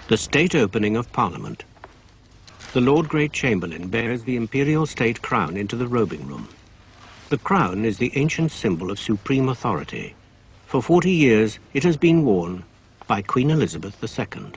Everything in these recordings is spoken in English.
The state opening of Parliament. The Lord Great Chamberlain bears the imperial state crown into the robing room. The crown is the ancient symbol of supreme authority. For 40 years, it has been worn by Queen Elizabeth II.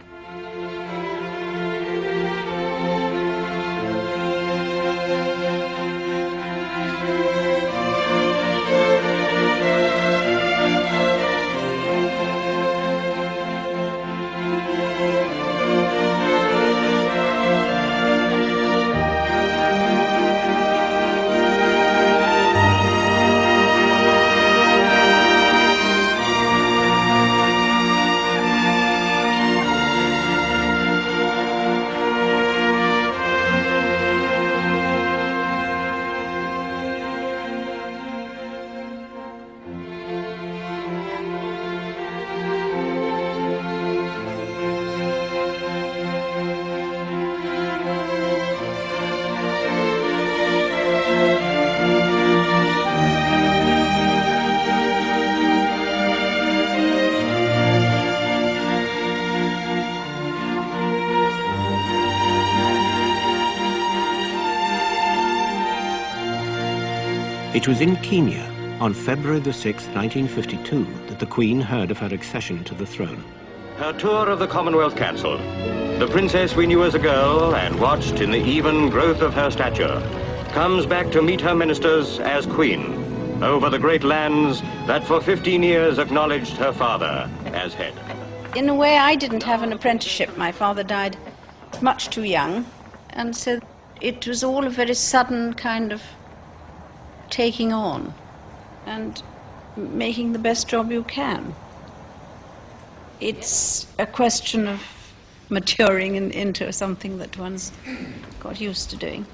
It was in Kenya, on February the 6th, 1952, that the Queen heard of her accession to the throne. Her tour of the Commonwealth cancelled. The princess we knew as a girl and watched in the even growth of her stature comes back to meet her ministers as Queen over the great lands that for 15 years acknowledged her father as head. In a way, I didn't have an apprenticeship. My father died much too young, and so it was all a very sudden kind of taking on and making the best job you can. It's a question of maturing into something that one's got used to doing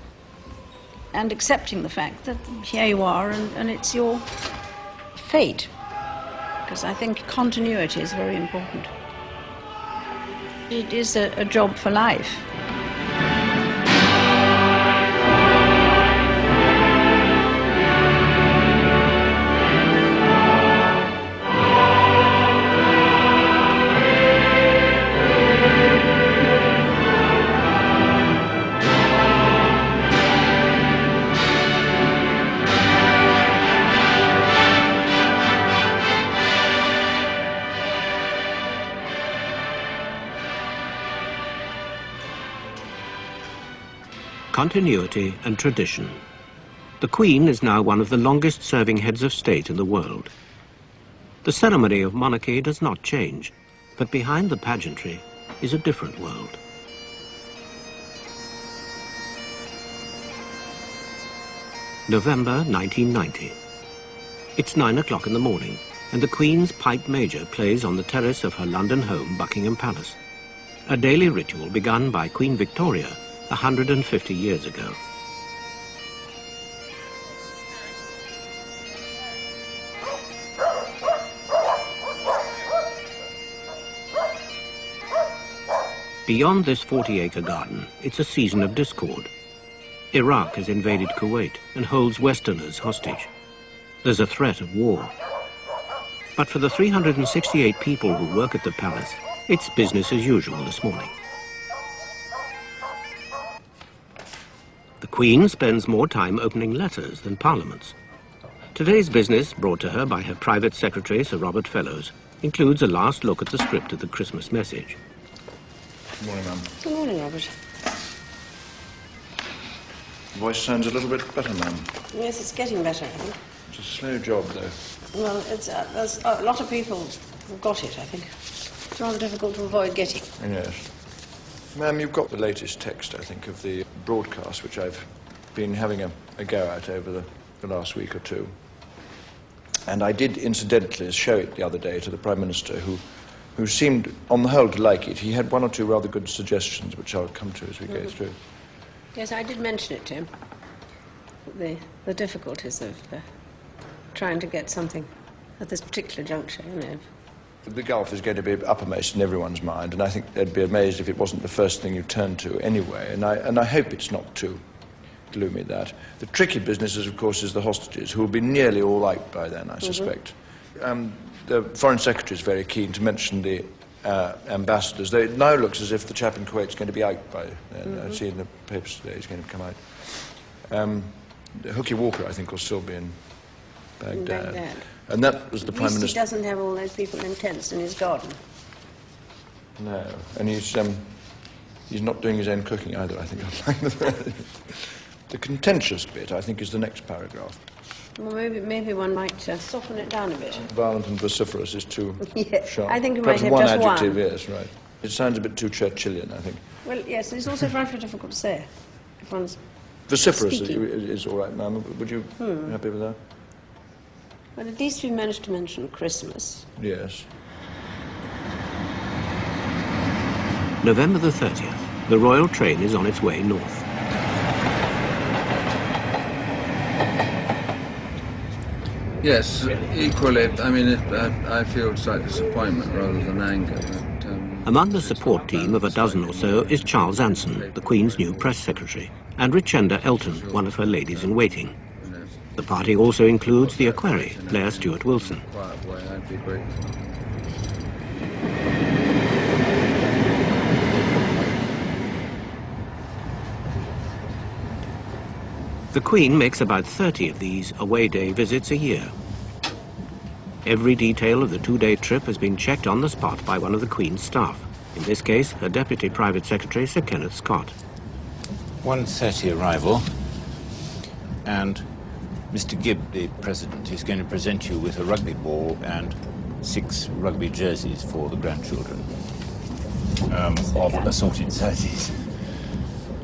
and accepting the fact that here you are and it's your fate, because I think continuity is very important. It is a job for life. Continuity and tradition. The Queen is now one of the longest-serving heads of state in the world. The ceremony of monarchy does not change, but behind the pageantry is a different world. November 1990. It's 9 o'clock in the morning, and the Queen's pipe major plays on the terrace of her London home, Buckingham Palace. A daily ritual begun by Queen Victoria 150 years ago. Beyond this 40-acre garden, it's a season of discord. Iraq has invaded Kuwait and holds Westerners hostage. There's a threat of war. But for the 368 people who work at the palace, it's business as usual this morning. The Queen spends more time opening letters than Parliament's. Today's business, brought to her by her private secretary, Sir Robert Fellows, includes a last look at the script of the Christmas message. Good morning, ma'am. Good morning, Robert. The voice sounds a little bit better, ma'am. Yes, it's getting better, I think. It's a slow job, though. Well, there's a lot of people who've got it, I think. It's rather difficult to avoid getting. Yes. Ma'am, you've got the latest text, I think, of the broadcast, which I've been having a go at over the last week or two. And I did, incidentally, show it the other day to the Prime Minister, who seemed, on the whole, to like it. He had one or two rather good suggestions, which I'll come to as we go through. Yes, I did mention it to him. The difficulties of trying to get something at this particular juncture, you know. The Gulf is going to be uppermost in everyone's mind, and I think they'd be amazed if it wasn't the first thing you turned to anyway, and I hope it's not too gloomy, that. The tricky business, of course, is the hostages, who will be nearly all out by then, I suspect. The Foreign Secretary is very keen to mention the ambassadors. It now looks as if the chap in Kuwait's going to be out by then. I see in the papers today he's going to come out. Hookie Walker, I think, will still be in Baghdad. And that was the Prime Minister. He doesn't have all those people in tents in his garden. No, and he's not doing his own cooking either, I think. The contentious bit, I think, is the next paragraph. Well, maybe one might soften it down a bit. Violent and vociferous is too sharp. I think you Perhaps might have one just adjective, one. yes, right. It sounds a bit too Churchillian, I think. Well, yes, it's also frightfully difficult to say. If one's Vociferous speaking. is all right, ma'am. Would you be happy with that? Well, at least we managed to mention Christmas. Yes. November the 30th, the royal train is on its way north. Yes, equally. I mean, I feel slight disappointment rather than anger. But, Among the support team of a dozen or so is Charles Anson, the Queen's new press secretary, and Richenda Elton, one of her ladies-in-waiting. The party also includes the equerry, Blair Stuart Wilson. Quiet way, I'd be grateful. The Queen makes about 30 of these away day visits a year. Every detail of the two-day trip has been checked on the spot by one of the Queen's staff. In this case, her Deputy Private Secretary, Sir Kenneth Scott. 1:30 arrival, and Mr. Gibb, the President, is going to present you with a rugby ball and 6 rugby jerseys for the grandchildren of assorted sizes.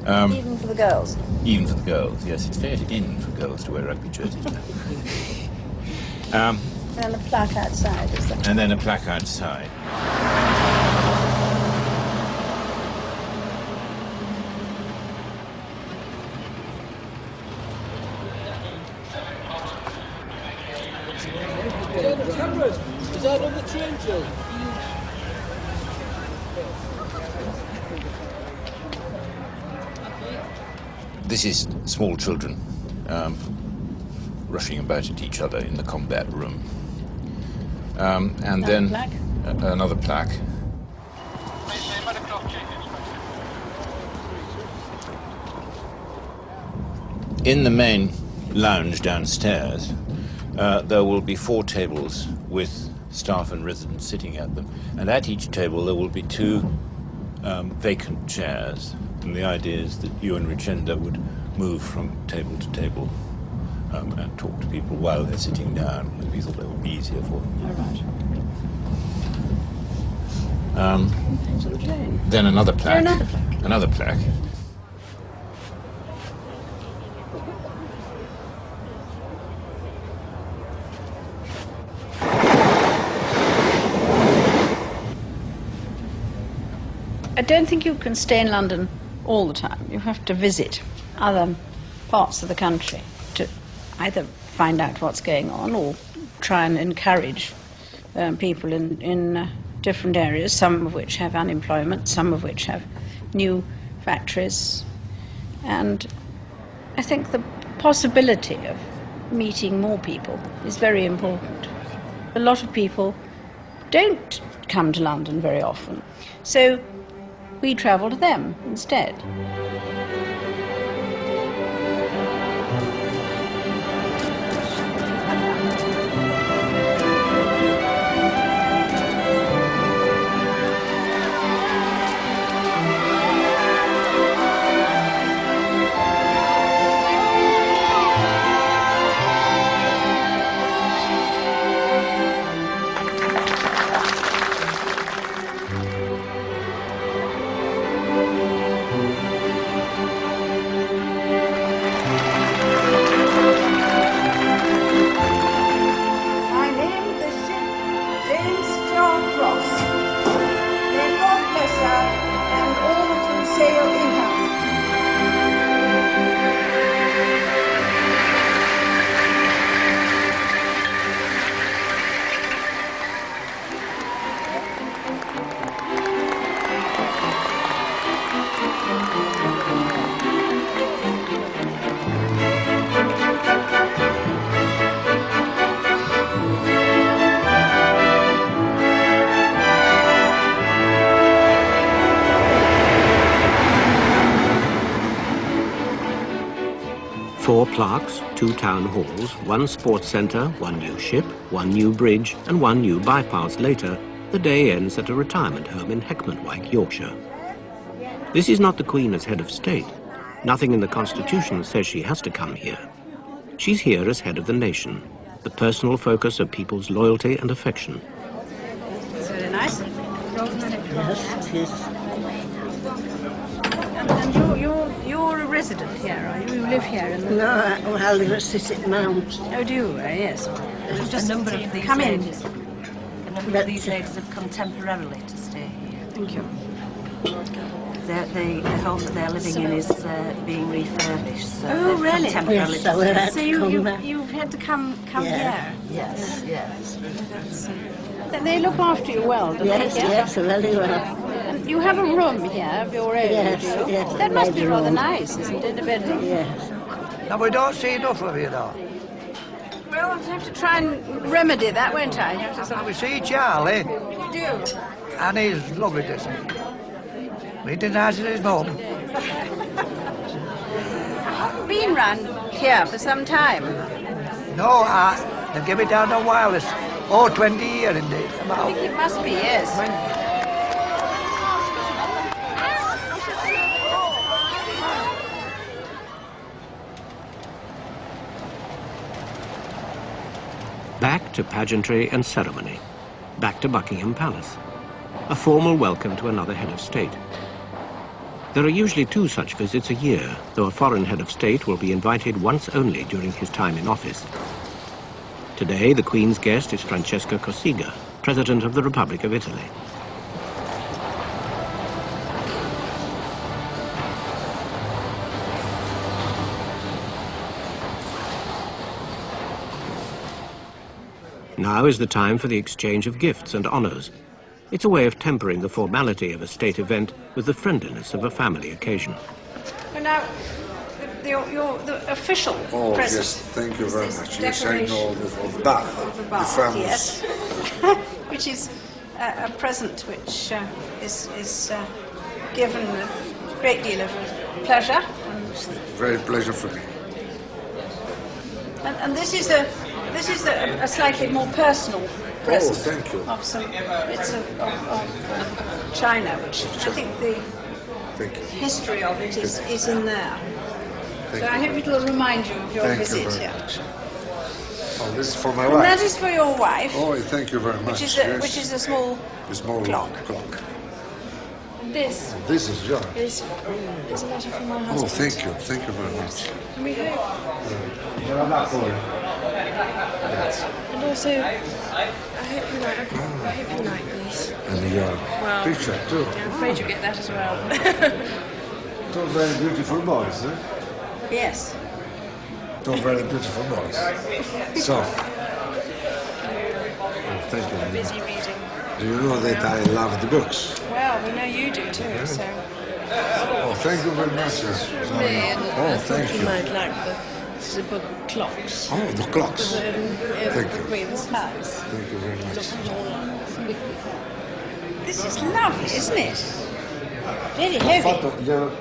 Even for the girls. Even for the girls, yes. It's fair in for girls to wear rugby jerseys now. And a plaque outside, is that? And then a plaque outside. Is that on the train, Joe? This is small children rushing about at each other in the combat room. And then plaque? Another plaque. In the main lounge downstairs, there will be 4 tables with staff and residents sitting at them. And at each table there will be 2 vacant chairs. And the idea is that you and Richenda would move from table to table and talk to people while they're sitting down. We thought that would be easier for them. All right. Then another plaque. Another plaque. Another plaque. I don't think you can stay in London all the time. You have to visit other parts of the country to either find out what's going on or try and encourage people in different areas, some of which have unemployment, some of which have new factories. And I think the possibility of meeting more people is very important. A lot of people don't come to London very often, so we travel to them instead. 4 plaques, 2 town halls, 1 sports centre, 1 new ship, 1 new bridge and 1 new bypass later, the day ends at a retirement home in Heckmondwike, Yorkshire. This is not the Queen as head of state. Nothing in the Constitution says she has to come here. She's here as head of the nation, the personal focus of people's loyalty and affection. It's very nice. Yes, it is. And you're a resident here, are you? You live here in the... No, I live at City Mount. Oh, do you? Yes. There's just a number of these come in. ladies. A number of these ladies have come temporarily to stay here. Thank you. The home that they're living in is being refurbished. So Oh, they've come really? temporarily Yes, so we're at So you've had to come Yeah. here. Yes, yes. They look after you well, don't Yes, they? yes, very well. And you have a room here of your own, Yes, do you? yes, That must be rather bedroom. nice, isn't it, a bedroom? Yes. Now, we don't see enough of you, though. Well, I'll have to try and remedy that, won't I? Have to sort of... We see Charlie, You do? and he's lovely, doesn't he? He denies it his mum. I've been round here for some time. No, they give it down on wireless. Oh, 20 years indeed. I About. think it must be, yes. Back to pageantry and ceremony. Back to Buckingham Palace. A formal welcome to another head of state. There are usually 2 such visits a year, though a foreign head of state will be invited once only during his time in office. Today, the Queen's guest is Francesca Cossiga, President of the Republic of Italy. Now is the time for the exchange of gifts and honours. It's a way of tempering the formality of a state event with the friendliness of a family occasion. Well, now, the official present. Yes, thank you very much. Yes, I Decoration know of Bath, of the the bath, famous. yes. Which is a present which is given with a great deal of pleasure. Very pleasure for me. And this is a slightly more personal present. Oh, thank you. Of some, it's of China, which I think the Thank you. history of it is in there. Thank So I hope it will remind you of your Thank you visit very here. much. Oh, this is for my And wife. that is for your wife, Oh, thank you very much. Yes. which is a small a small clock. clock. This This is yours. is a letter from my Oh, husband. thank you. Thank you very much. And we hope. And also, I hope you like these. And your picture too. I'm afraid you get that as well. Two very beautiful boys, eh? Yes. Two very beautiful boys. So, thank you. Busy reading. Do you know that I love the books? Well, we know you do too, so. Oh, thank you very much. Oh, thank you. might like this is a book of clocks. Oh, the clocks. Thank The you. Queen's house. Thank you very much. This is lovely, isn't it? Very heavy.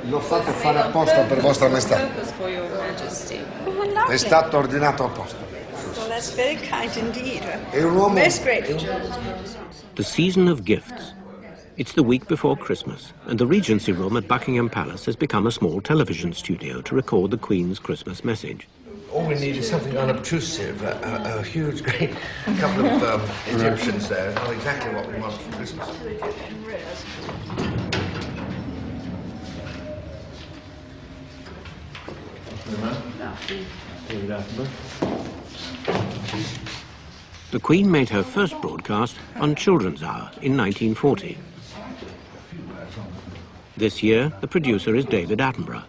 L'ho fatto fare apposta per vostra maestà. For your Majesty. Oh, lovely. È stato ordinato apposta. Well, that's very kind indeed. È un uomo. Most grateful. The season of gifts. It's the week before Christmas, and the Regency Room at Buckingham Palace has become a small television studio to record the Queen's Christmas message. All we need is something unobtrusive, a huge, great couple of Egyptians there. Not exactly what we want for Christmas. The Queen made her first broadcast on Children's Hour in 1940. This year, the producer is David Attenborough.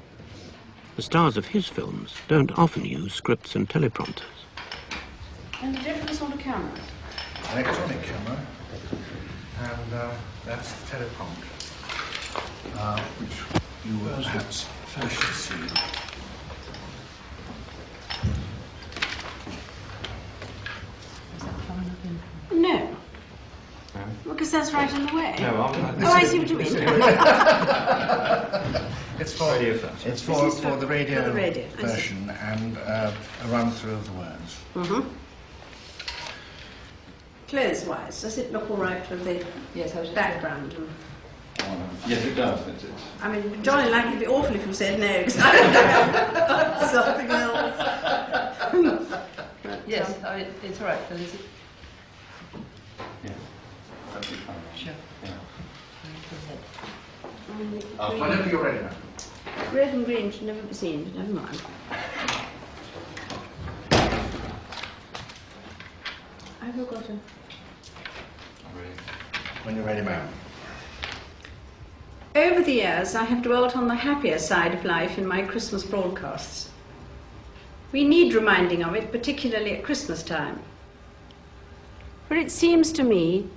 The stars of his films don't often use scripts and teleprompters. And the difference on the camera? Electronic camera, and that's the teleprompter, which you will perhaps wish to see. No. Because that's right in the way. No, Oh, I see what you mean. It's for radio first. It's for the radio, for the radio version and a run through of the words. Mm-hmm. Clothes-wise, does it look all right with the background? Yes, it does. I mean, Johnny, like it'd be awful if you said no, because I would know something else. But, yes, it's all right, Phil, is it? Yeah, that'd be fine. Sure. Yeah. Whenever you're ready, ma'am. Red and green should never be seen, but never mind. I forgot to... When you're ready, ma'am. Over the years, I have dwelt on the happier side of life in my Christmas broadcasts. We need reminding of it, particularly at Christmas time. For it seems to me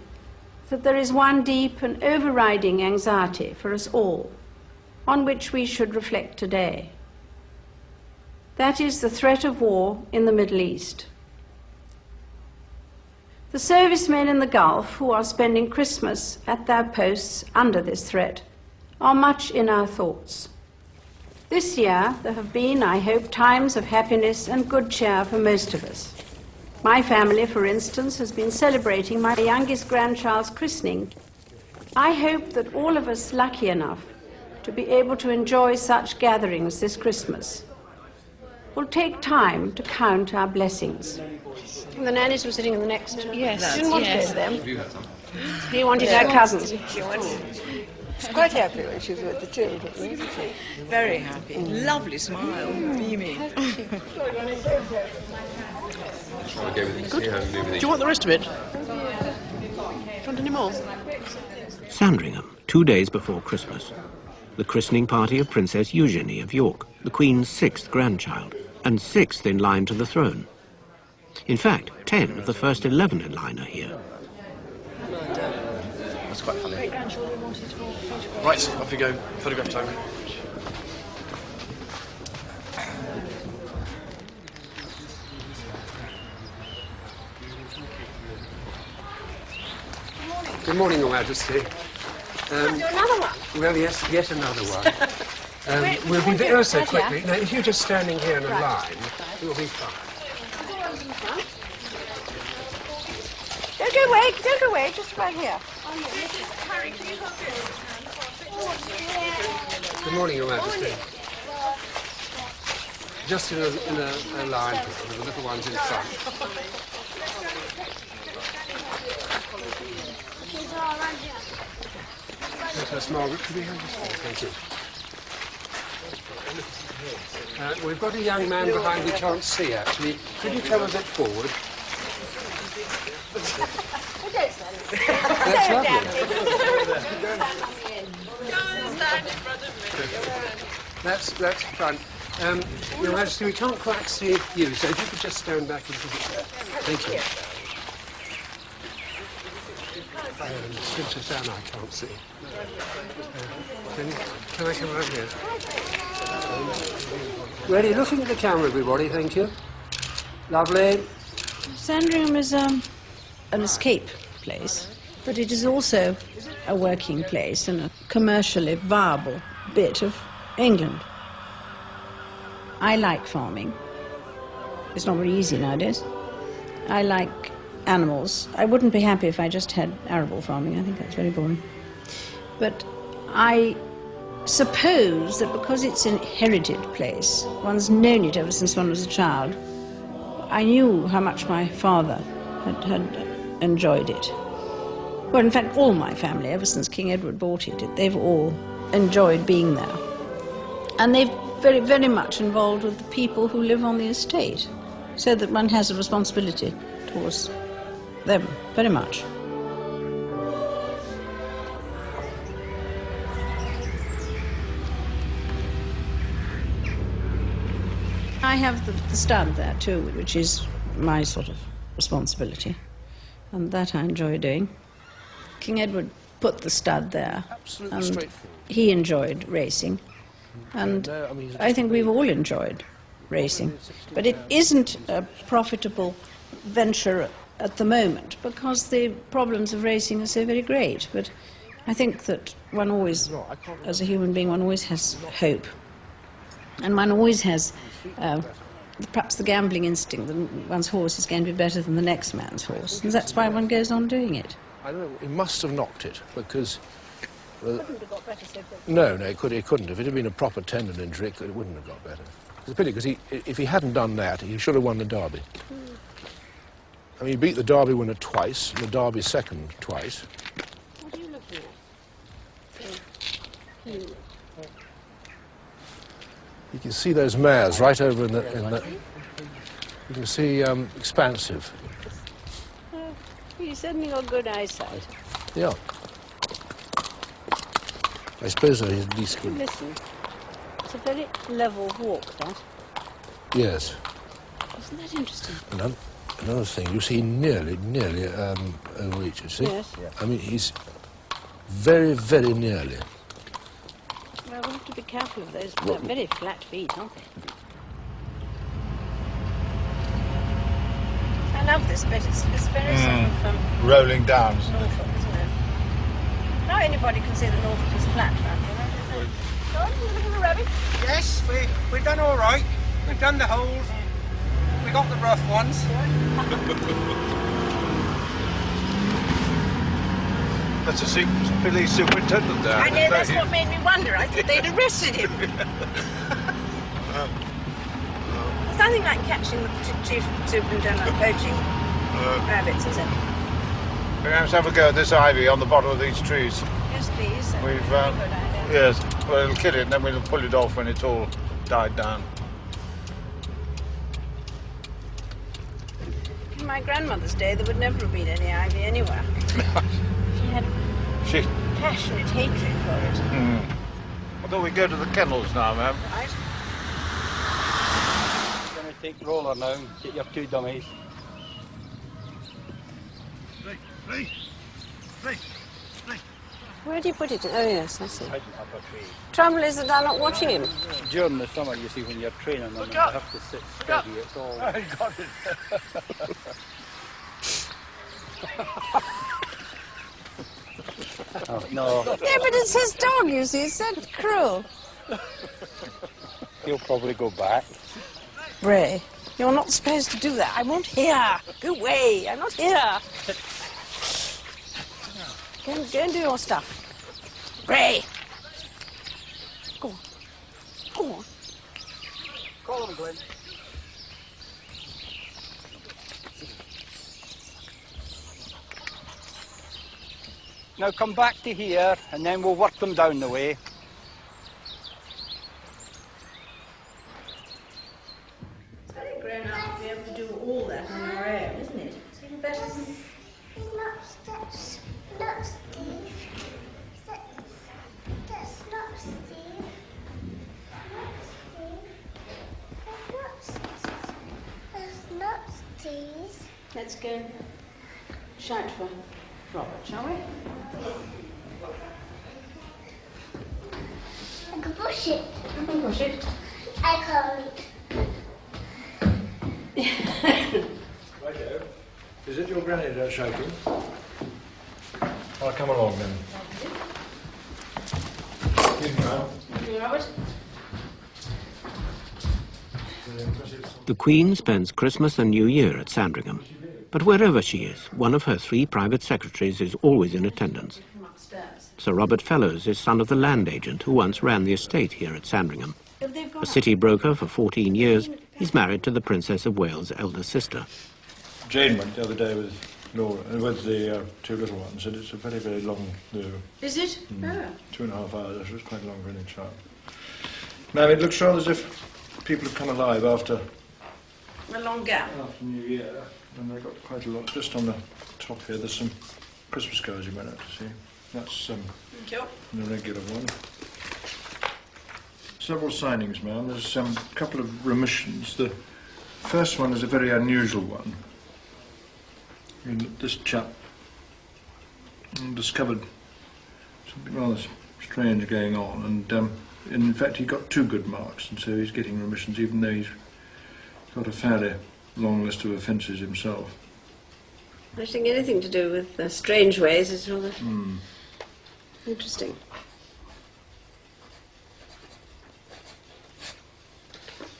that there is one deep and overriding anxiety for us all, on which we should reflect today. That is the threat of war in the Middle East. The servicemen in the Gulf who are spending Christmas at their posts under this threat are much in our thoughts. This year there have been, I hope, times of happiness and good cheer for most of us. My family, for instance, has been celebrating my youngest grandchild's christening. I hope that all of us lucky enough to be able to enjoy such gatherings this Christmas will take time to count our blessings. The nannies were sitting in the next. Yes. Didn't want to go to them. He wanted Yeah. our cousins. She's quite happy when she's with the children, isn't she? Very happy. Lovely smile. Beaming. Good. Do you want the rest of it? Do you want any more? Sandringham, 2 days before Christmas. The christening party of Princess Eugenie of York, the Queen's 6th grandchild, and 6th in line to the throne. In fact, 10 of the first 11 in line are here. That's quite funny. Right, off you go. Photograph time. Good morning, Your Majesty. Another one? Well, yes, yet another one. We'll be there so quickly. Now, if you're just standing here in a line, it will be fine. Don't go away, just right here. Good morning, Your Majesty. Just in a line here, with the little ones in front. Princess Margaret, could we have this one? Thank you. We've got a young man behind we can't see, actually. Could you come a bit forward? That's lovely. That's fun. Your Majesty, we can't quite see you, so if you could just stand back a little bit there. Thank you. Princess Anne, I can't see. Can I come over here? Ready? Looking at the camera, everybody. Thank you. Lovely. Sandringham is an escape place, but it is also a working place and a commercially viable bit of England. I like farming. It's not very easy nowadays. I like animals. I wouldn't be happy if I just had arable farming. I think that's very boring. But I suppose that because it's an inherited place, one's known it ever since one was a child. I knew how much my father had enjoyed it. Well, in fact, all my family, ever since King Edward bought it, they've all enjoyed being there. And they've very, very much involved with the people who live on the estate, so that one has a responsibility towards them, very much. I have the stud there too, which is my sort of responsibility, and that I enjoy doing. King Edward put the stud there, and he enjoyed racing, and I think we've all enjoyed racing. But it isn't a profitable venture at the moment, because the problems of racing are so very great. But I think that one always, as a human being, one always has hope. And one always has perhaps the gambling instinct that one's horse is going to be better than the next man's horse. And that's why one goes on doing it. I don't know, he must have knocked it, because... It couldn't have got better so quickly. No, it couldn't. If it had been a proper tendon injury, it wouldn't have got better. It's a pity, because if he hadn't done that, he should have won the Derby. I mean, he beat the Derby winner twice, and the Derby second twice. What are you looking at? You can see those mares right over in the you can see Expansive. You certainly got good eyesight. Yeah. I suppose so, he's least good. Listen, it's a very level walk, that. Yes. Isn't that interesting? Another thing, you see nearly overreach, you see? Yes. I mean, he's very, very nearly. Well, we have to be careful of those. They're very flat feet, aren't they? I love this bit. It's very sort of... rolling down. Norfolk, isn't it? Now anybody can see that Norfolk is flat round here. John, you looking for rabbit? Yes, we've done all right. We've done the holes. We got the rough ones. That's a police superintendent there. I know, that's what made me wonder. I thought they'd arrested him. There's nothing like catching the chief superintendent poaching rabbits, is it? We're going to have a go at this ivy on the bottom of these trees. Yes, please. We've, yes, well, it'll kill it, and then we'll pull it off when it's all died down. In my grandmother's day, there would never have been any ivy anywhere. She had passionate hatred for it. I thought we'd go to the kennels now, ma'am. Right. I'm going to take roller now, get your two dummies. Where do you put it? Oh, yes, I see. Trouble is that I'm not watching him. During the summer, you see, when you're training them, you have to sit steady. It's all... I got it. Oh, no. Yeah, but it's his dog, you see. It's that cruel. He'll probably go back. Ray, you're not supposed to do that. I won't hear. Go away. I'm not here. Go and do your stuff. Ray. Go on. Go on. Call him, Glenn. Now come back to here, and then we'll work them down the way. It's very grown up to be able to do all that on your own, isn't it? It's even better than... That's not Steve. That's not Steve. That's not Steve. Let's go shout for Robert, shall we? I can push it. You can push it. I can't. Righto. Is it your granny that's shaking? I'll come along then. Excuse me, ma'am. Thank you, Robert. The Queen spends Christmas and New Year at Sandringham, but wherever she is, one of her 3 private secretaries is always in attendance. Sir Robert Fellows is son of the land agent who once ran the estate here at Sandringham. A city broker for 14 years, he's married to the Princess of Wales' elder sister. Jane went the other day with Laura, with the 2 little ones, and it's a very, very long do. Is it? Oh. 2.5 hours. It was quite long for any child. Now, it looks rather as if people have come alive after... A long gap. After New Year, and they've got quite a lot. Just on the top here, there's some Christmas cards you went out to see. That's the regular one. Several signings, ma'am. There's a couple of remissions. The first one is a very unusual one. I mean, this chap discovered something rather strange going on, and in fact he got 2 good marks, and so he's getting remissions even though he's got a fairly long list of offences himself. I think anything to do with strange ways is rather... Interesting.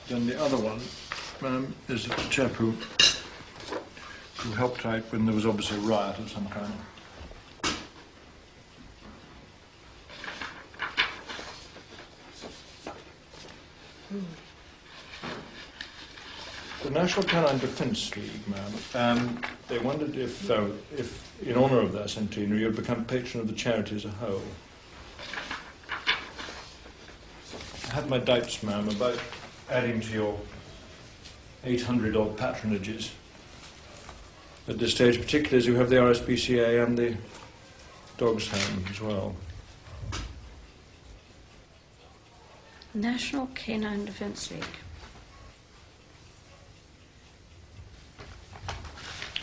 Then the other one is a chap who helped out when there was obviously a riot of some kind. The National Canine Defence League, ma'am, they wondered if, in honour of their centenary, you'd become patron of the charity as a whole. I had my doubts, ma'am, about adding to your 800-odd patronages at this stage, particularly as you have the RSPCA and the Dogs Home as well. National Canine Defence League.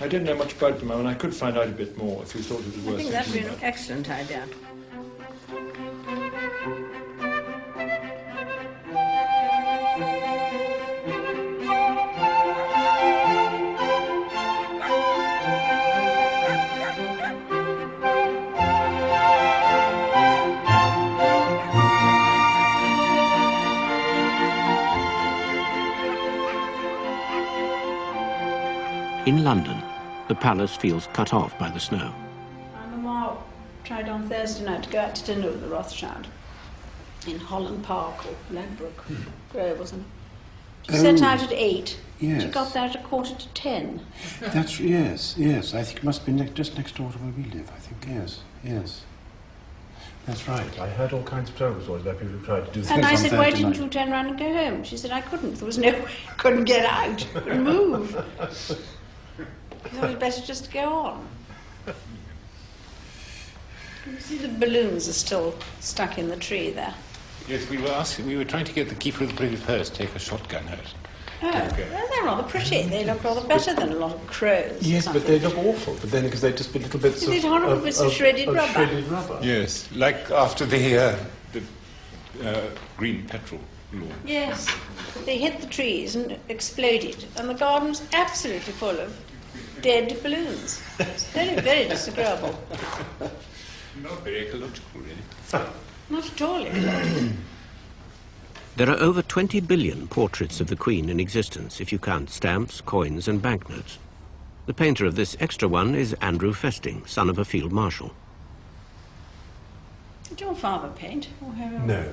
I didn't know much about them, and I could find out a bit more if you thought it was worth I think that'd be thinking an about. excellent idea. In London, the palace feels cut off by the snow. Mamma tried on Thursday night to go out to dinner with the Rothschild in Holland Park or Ladbroke Grove or something. She set out at 8. Yes. She got there at 9:45. That's, yes. I think it must be just next door to where we live, I think, yes. That's right. I heard all kinds of terrible stories about people who tried to do things And I on said, Thursday why didn't night. you turn around and go home? She said, I couldn't. There was no way. I couldn't get out. Couldn't move. I thought it was better just to go on. You see the balloons are still stuck in the tree there. Yes, we were trying to get the keeper of the British Purse to take a shotgun out. Oh, well, they're rather pretty. They look rather better than a lot of crows. Yes, but they look awful. But then, because they're just little bits They did horrible bits of shredded rubber. Shredded rubber. Yes, like after the green petrol law. Yes, they hit the trees and exploded, and the garden was absolutely full of dead balloons. It's very, very disagreeable. Not very ecological, really. Not at all ecological. There are over 20 billion portraits of the Queen in existence, if you count stamps, coins and banknotes. The painter of this extra one is Andrew Festing, son of a field marshal. Did your father paint? Or have No.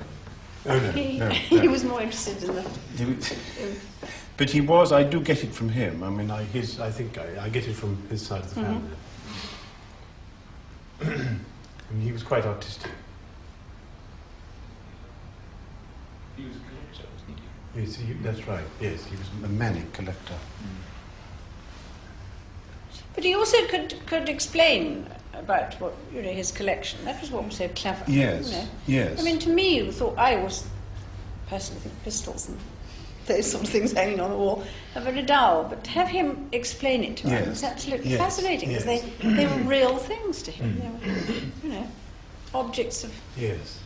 Oh, no. He was more interested in the... But he was, I do get it from him. I mean, I think I get it from his side of the family. I mean, he was quite artistic. He was a collector, wasn't he? Yes, that's right. Yes, he was a manic collector. But he also could explain about what, his collection. That was what was so clever. Yes, yes. I mean, to me, I was personally think pistols and those sort of things hanging on the wall are very dull. But to have him explain it to us was absolutely fascinating, because they were real things to him. They were, objects of. Yes.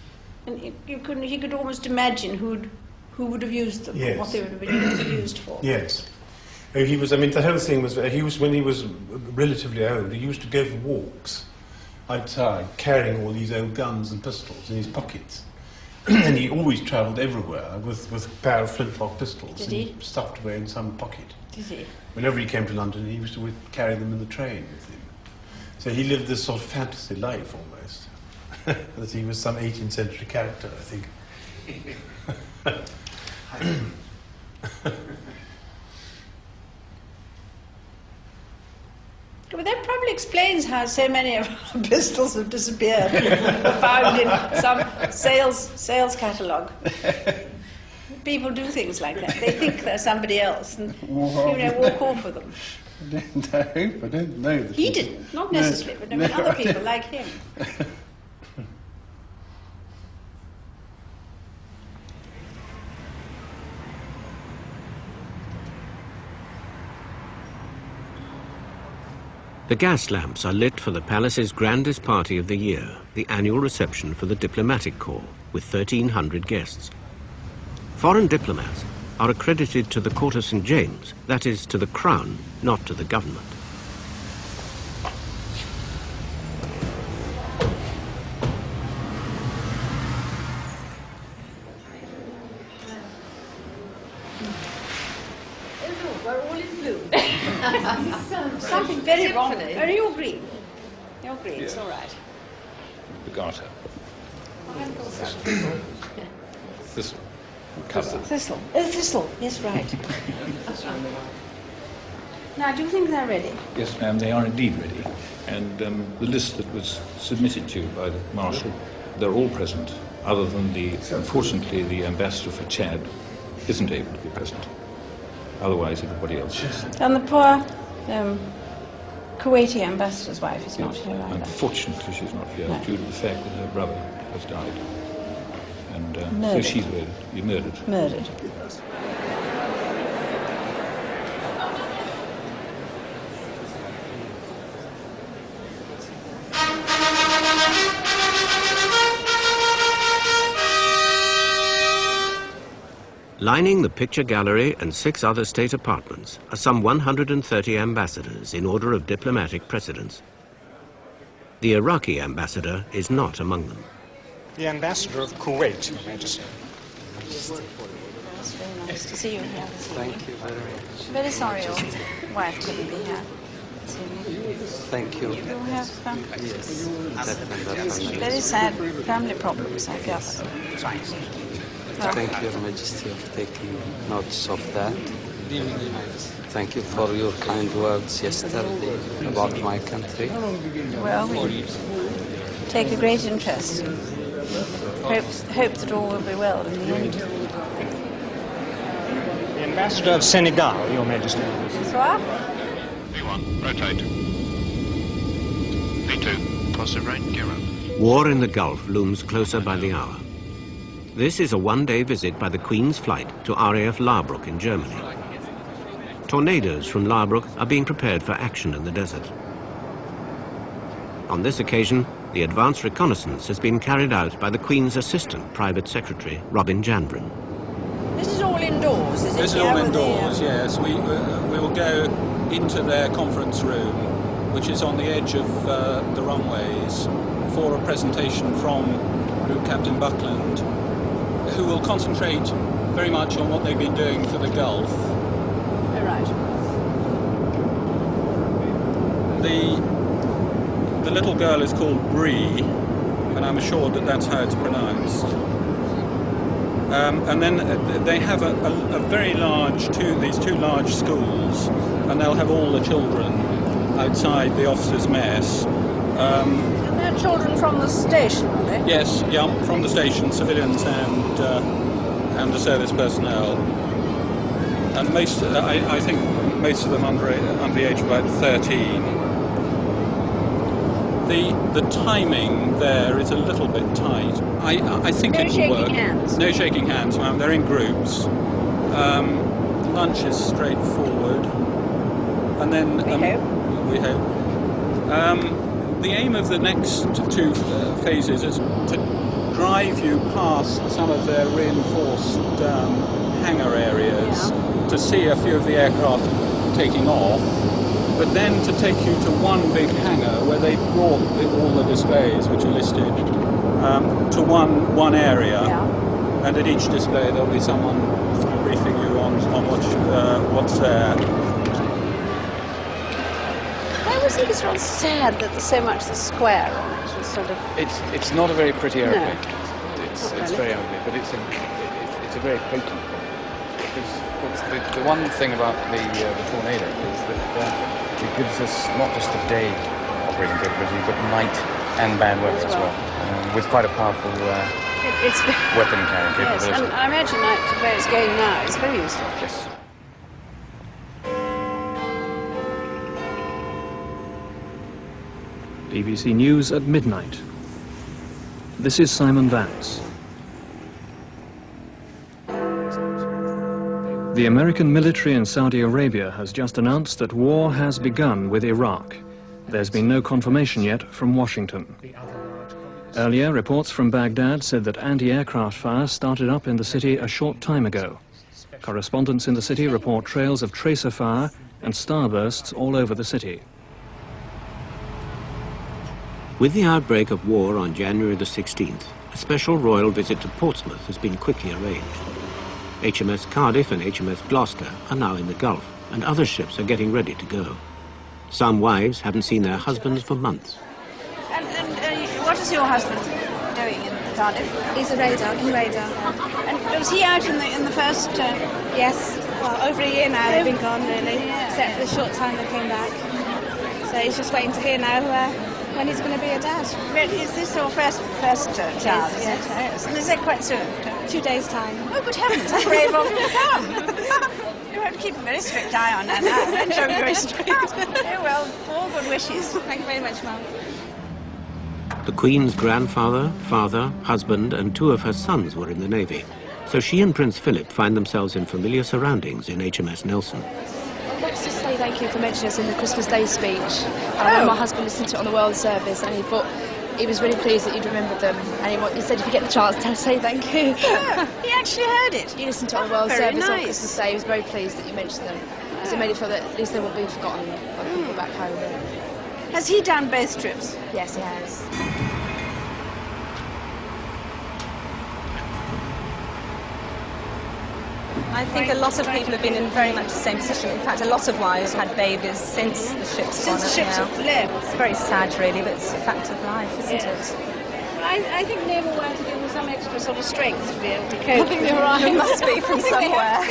And he could almost imagine who would have used them, or what they would have been used for. Yes. He was, I mean, the whole thing was, when he was relatively old, he used to go for walks outside, carrying all these old guns and pistols in his pockets. And he always travelled everywhere with a pair of flintlock pistols. Did he? Stuffed away in some pocket. Did he? Whenever he came to London, he used to carry them in the train with him. So he lived this sort of fantasy life, almost. That he was some 18th century character, I think. But that probably explains how so many of our pistols have disappeared, found in some sales catalogue. People do things like that. They think they're somebody else and walk off with them. I don't know. He didn't, not necessarily, but I mean other people like him. The gas lamps are lit for the palace's grandest party of the year, the annual reception for the diplomatic corps, with 1,300 guests. Foreign diplomats are accredited to the Court of St. James, that is, to the Crown, not to the government. We're all in blue. Something very wrong. Are you green? You're green, it's all right. The garter. Thistle. Thistle. Thistle, yes, right. Now, do you think they're ready? Yes, ma'am, they are indeed ready. And the list that was submitted to you by the Marshal, they're all present, other than unfortunately, the ambassador for Chad isn't able to be present. Otherwise, everybody else is. And the poor Kuwaiti ambassador's wife is not here either. Unfortunately, she's not here due to the fact that her brother has died. And so Murdered. she's murdered. Murdered. Lining the picture gallery and 6 other state apartments are some 130 ambassadors in order of diplomatic precedence. The Iraqi ambassador is not among them. The ambassador of Kuwait, Your Majesty. It's very nice to see you here this evening. Thank you very much. Very sorry your wife couldn't be here this evening. Thank you. You have Yes, definitely. very sad family problems, I guess. Thank you, Your Majesty, for taking notice of that. Thank you for your kind words yesterday about my country. Well, we take a great interest. Hope that all will be well in the end. The ambassador of Senegal, Your Majesty. Bonsoir. B1, rotate. B2, positive rate, gear up. War in the Gulf looms closer by the hour. This is a one-day visit by the Queen's flight to RAF Larbrook in Germany. Tornadoes from Larbrook are being prepared for action in the desert. On this occasion, the advance reconnaissance has been carried out by the Queen's Assistant Private Secretary, Robin Jandrin. This is all indoors, is it? This is all indoors, yes. We will go into their conference room, which is on the edge of the runways, for a presentation from Group Captain Buckland, who will concentrate very much on what they've been doing for the Gulf. All right. The little girl is called Bree, and I'm assured that that's how it's pronounced. And then they have a very large, these two large schools, and they'll have all the children outside the officers' mess. And they're children from the station, are they? Yes, yeah, from the station, civilians and the service personnel. And most, I think, most of them under the age of about 13. The timing there is a little bit tight. I think it will work. No shaking hands. No shaking hands, ma'am. They're in groups. Lunch is straightforward, and then we hope. The aim of the next 2 phases is to drive you past some of their reinforced hangar areas to see a few of the aircraft taking off, but then to take you to one big hangar where they brought all the displays, which are listed, to one area, and at each display there'll be someone briefing you on what's there. I always think it's rather sad that there's so much the square on it. It's sort of. It's not a very pretty airplane. No. It's really. very ugly, but it's a very potent one. Because the one thing about the Tornado is that it gives us not just a day operating capability, but night and bad weather as well, with quite a powerful weapon carrying capability. Yes, and I imagine that where it's going now is very useful. Yes. BBC News at midnight. This is Simon Vance. The American military in Saudi Arabia has just announced that war has begun with Iraq. There's been no confirmation yet from Washington. Earlier, reports from Baghdad said that anti-aircraft fire started up in the city a short time ago. Correspondents in the city report trails of tracer fire and starbursts all over the city. With the outbreak of war on January the 16th, a special royal visit to Portsmouth has been quickly arranged. HMS Cardiff and HMS Gloucester are now in the Gulf. and other ships are getting ready to go. Some wives haven't seen their husbands for months. And what is your husband doing in Cardiff? He's a radar, in radar. And was he out in the first? Yes. Well, over a year now they've been gone, really, except for the short time they came back. So he's just waiting to hear now when he's going to be a dad. Is this your first child? Yes. And is that quite soon? 2 days' time. Oh, good heavens, how brave of you to come. You have to keep a very strict eye on her now. Don't show me very strict. Oh, well, all good wishes. Thank you very much, Mum. The Queen's grandfather, father, husband, and 2 of her sons were in the Navy, so she and Prince Philip find themselves in familiar surroundings in HMS Nelson. Let's just say thank you for mentioning us in the Christmas Day speech. And I know my husband listened to it on the World Service, and he was really pleased that you'd remembered them. And he said if you get the chance, say thank you. Oh, he actually heard it. He listened to it on the World Very Service on nice. Christmas Day. He was very pleased that you mentioned them. Because it made it feel that at least they won't be forgotten by the people back home. Has he done both trips? Yes, he has. I think a lot of people have been in very much the same position. In fact, a lot of wives had babies since the ship's gone. Since the ships have left. It's very sad, really, but it's a fact of life, isn't it? I think naval wives are given some extra sort of strength to be able to cope. I think you're right. It must be from somewhere.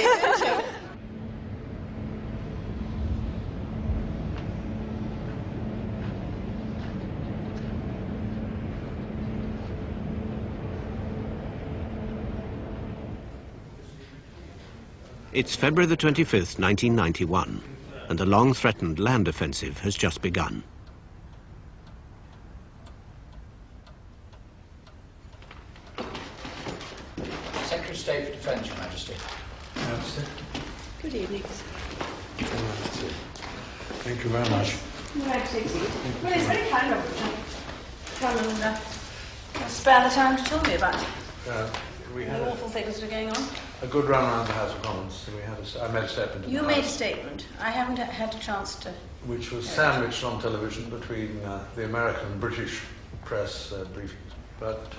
It's February the 25th, 1991, and the long-threatened land offensive has just begun. Secretary of State for Defence, Your Majesty. Good evening. Thank you very much. Well, it's very kind of you to come and spare the time to tell me about We the had awful things that are going on. a good run around the House of Commons. I made a statement. You made a statement. I haven't had a chance to. Which was sandwiched on television between the American and British press briefings. But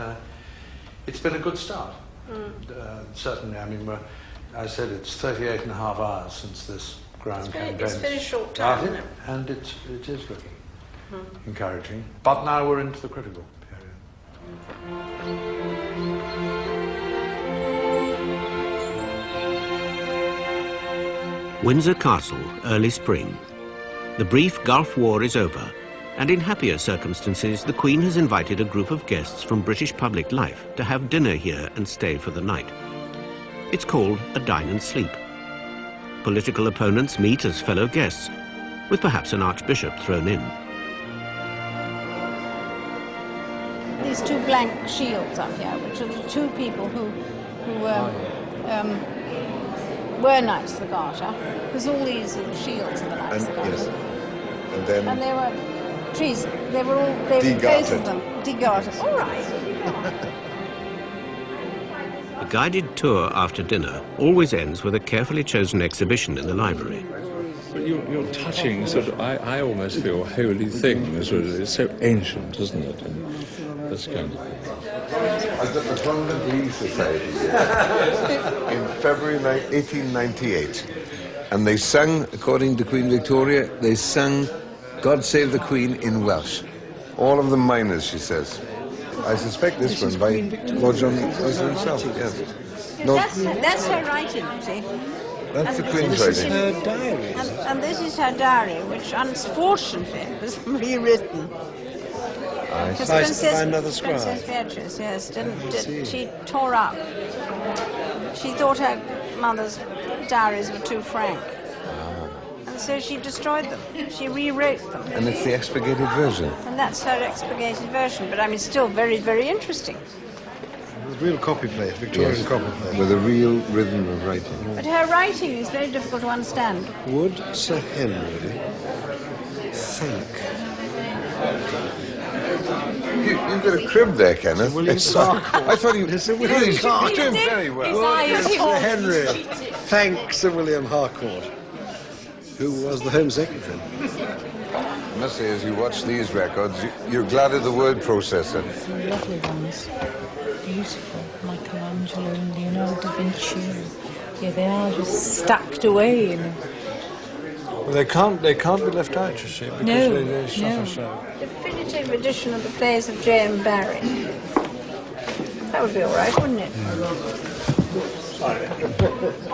it's been a good start. Certainly, I mean, I said it's 38 and a half hours since this ground campaign. It's a very short time, isn't it? And it is looking encouraging. But now we're into the critical period. Windsor Castle, early spring. The brief Gulf War is over, and in happier circumstances, the Queen has invited a group of guests from British public life to have dinner here and stay for the night. It's called a dine and sleep. Political opponents meet as fellow guests, with perhaps an archbishop thrown in. These 2 blank shields up here, which are the 2 people who were Knights of the Garter, because all these are the shields of the Knights of the Garter. Yes. And then... And they were trees. They were both of them degartered. All right. The guided tour after dinner always ends with a carefully chosen exhibition in the library. You're touching sort of, I almost feel holy things. It's so ancient, isn't it? And this kind of thing. I was at the London Glee Society in February 1898, and they sang, according to Queen Victoria, they sang God Save the Queen in Welsh. All of the minors, she says. I suspect this one by Lord John Wesley himself, yes. No, That's her writing, you see. that's the Queen's writing. Her diary. And this is her diary, which unfortunately was rewritten. By another scribe. Princess Beatrice, yes, she tore up. She thought her mother's diaries were too frank. And so she destroyed them. She rewrote them. And it's the expurgated version. And that's her expurgated version, but I mean, still very, very interesting. With real copyplate, Victorian copyplate. With a real rhythm of writing. But her writing is very difficult to understand. Would Sir Henry thank... You've got a crib there, Kenneth. William Harcourt. I thought you... Sir William Harcourt. Doing very well. Sir Henry thank Sir William Harcourt, who was the Home Secretary. I must say, as you watch these records, you're glad of the word processor. Some lovely ones. Beautiful. Michelangelo and Leonardo da Vinci. Yeah, they are just stacked away in Well, they can't be left out, you see, because they suffer so. Definitive edition of the plays of J.M. Barrie. That would be all right, wouldn't it?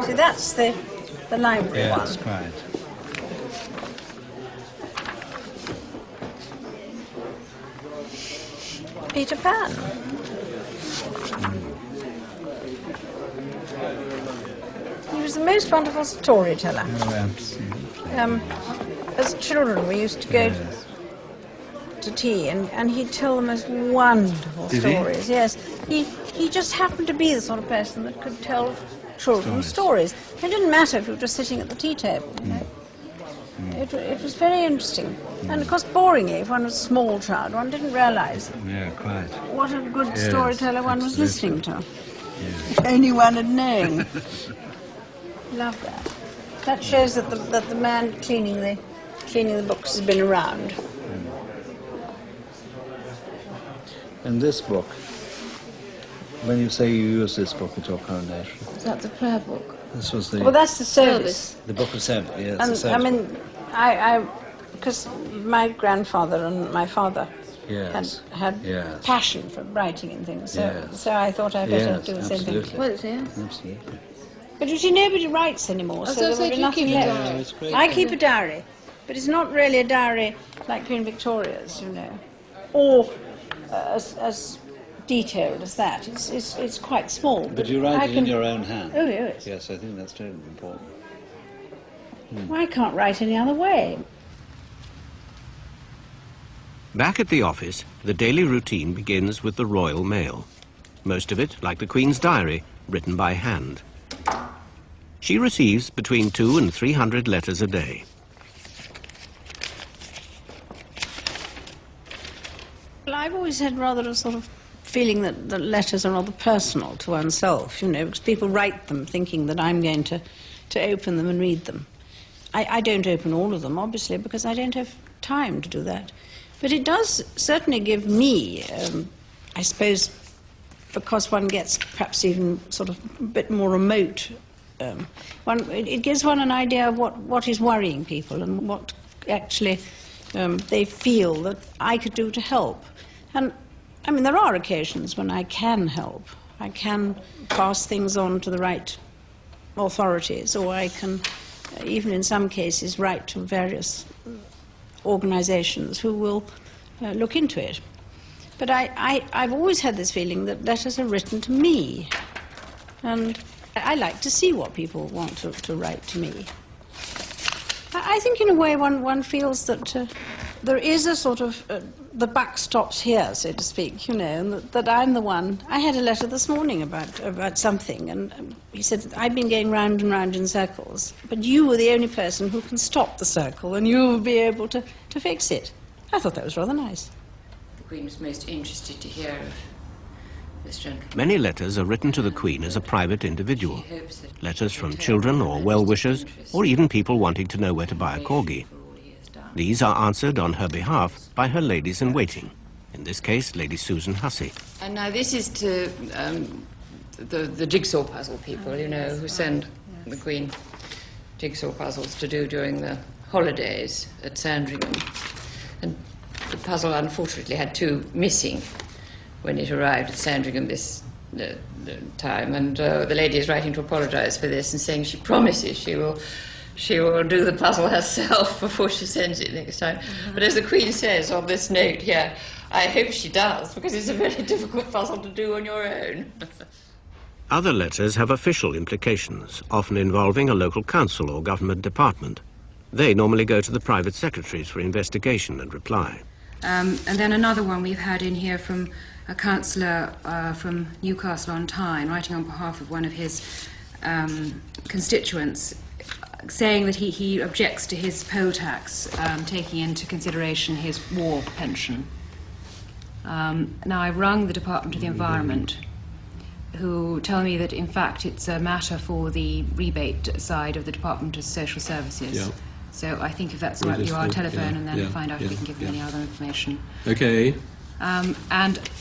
See, that's the library one. Yes, quite. Peter Pan. He was the most wonderful storyteller. Oh, absolutely. As children, we used to go to tea, and he'd tell the most wonderful stories. Yes, he just happened to be the sort of person that could tell children stories. It didn't matter if you were just sitting at the tea table. You know? It was very interesting. And of course, boringly, if one was a small child, one didn't realise quite. what a good storyteller one was listening to. Yes. If only one had known. Love that. That shows that the man cleaning the books has been around. And this book, when you say you use this book at your coronation, Is that the prayer book? this was the... Well, that's the service. The book of service, yes. And the service I mean, because my grandfather and my father had passion for writing and things, so I thought I'd better do the same thing. Well, absolutely. But you see, nobody writes anymore, so there will be nothing left. I keep a diary, but it's not really a diary like Queen Victoria's, you know, or as detailed as that. It's quite small. But you write it in your own hand. Oh, yes. Yes, I think that's terribly important. I can't write any other way. Back at the office, the daily routine begins with the Royal Mail. Most of it, like the Queen's diary, written by hand. She receives between 200 and 300 letters a day. Well, I've always had rather a sort of feeling that letters are rather personal to oneself, you know, because people write them thinking that I'm going to open them and read them. I don't open all of them, obviously, because I don't have time to do that. But it does certainly give me, I suppose, because one gets perhaps even sort of a bit more remote, it gives one an idea of what is worrying people and what actually they feel that I could do to help. And, I mean, there are occasions when I can help. I can pass things on to the right authorities, or I can, even in some cases, write to various organisations who will look into it. But I've always had this feeling that letters are written to me, and I like to see what people want to write to me. I think in a way one feels that there is a sort of, the buck stops here, so to speak, you know, and that I'm the one. I had a letter this morning about something, and he said, I've been going round and round in circles, but you were the only person who can stop the circle, and you'll be able to fix it. I thought that was rather nice. The Queen was most interested to hear of this gentleman. Many letters are written to the Queen as a private individual. Letters from children or well-wishers, or even people wanting to know where to buy a corgi. These are answered on her behalf by her ladies-in-waiting, in this case, Lady Susan Hussey. And now this is to the jigsaw puzzle people, you know, who send the Queen jigsaw puzzles to do during the holidays at Sandringham. And the puzzle, unfortunately, had 2 missing when it arrived at Sandringham this time. And the lady is writing to apologise for this and saying she promises she will do the puzzle herself before she sends it next time. But as the Queen says on this note here, I hope she does, because it's a very difficult puzzle to do on your own. Other letters have official implications, often involving a local council or government department. They normally go to the private secretaries for investigation and reply. And then another one we've had in here from a councillor from Newcastle on Tyne, writing on behalf of one of his constituents, saying that he objects to his poll tax taking into consideration his war pension. Now, I've rung the Department of the Environment, who tell me that, in fact, it's a matter for the rebate side of the Department of Social Services. Yeah. So I think if that's all right with you, I'll telephone and then find out if we can give them any other information. Okay. And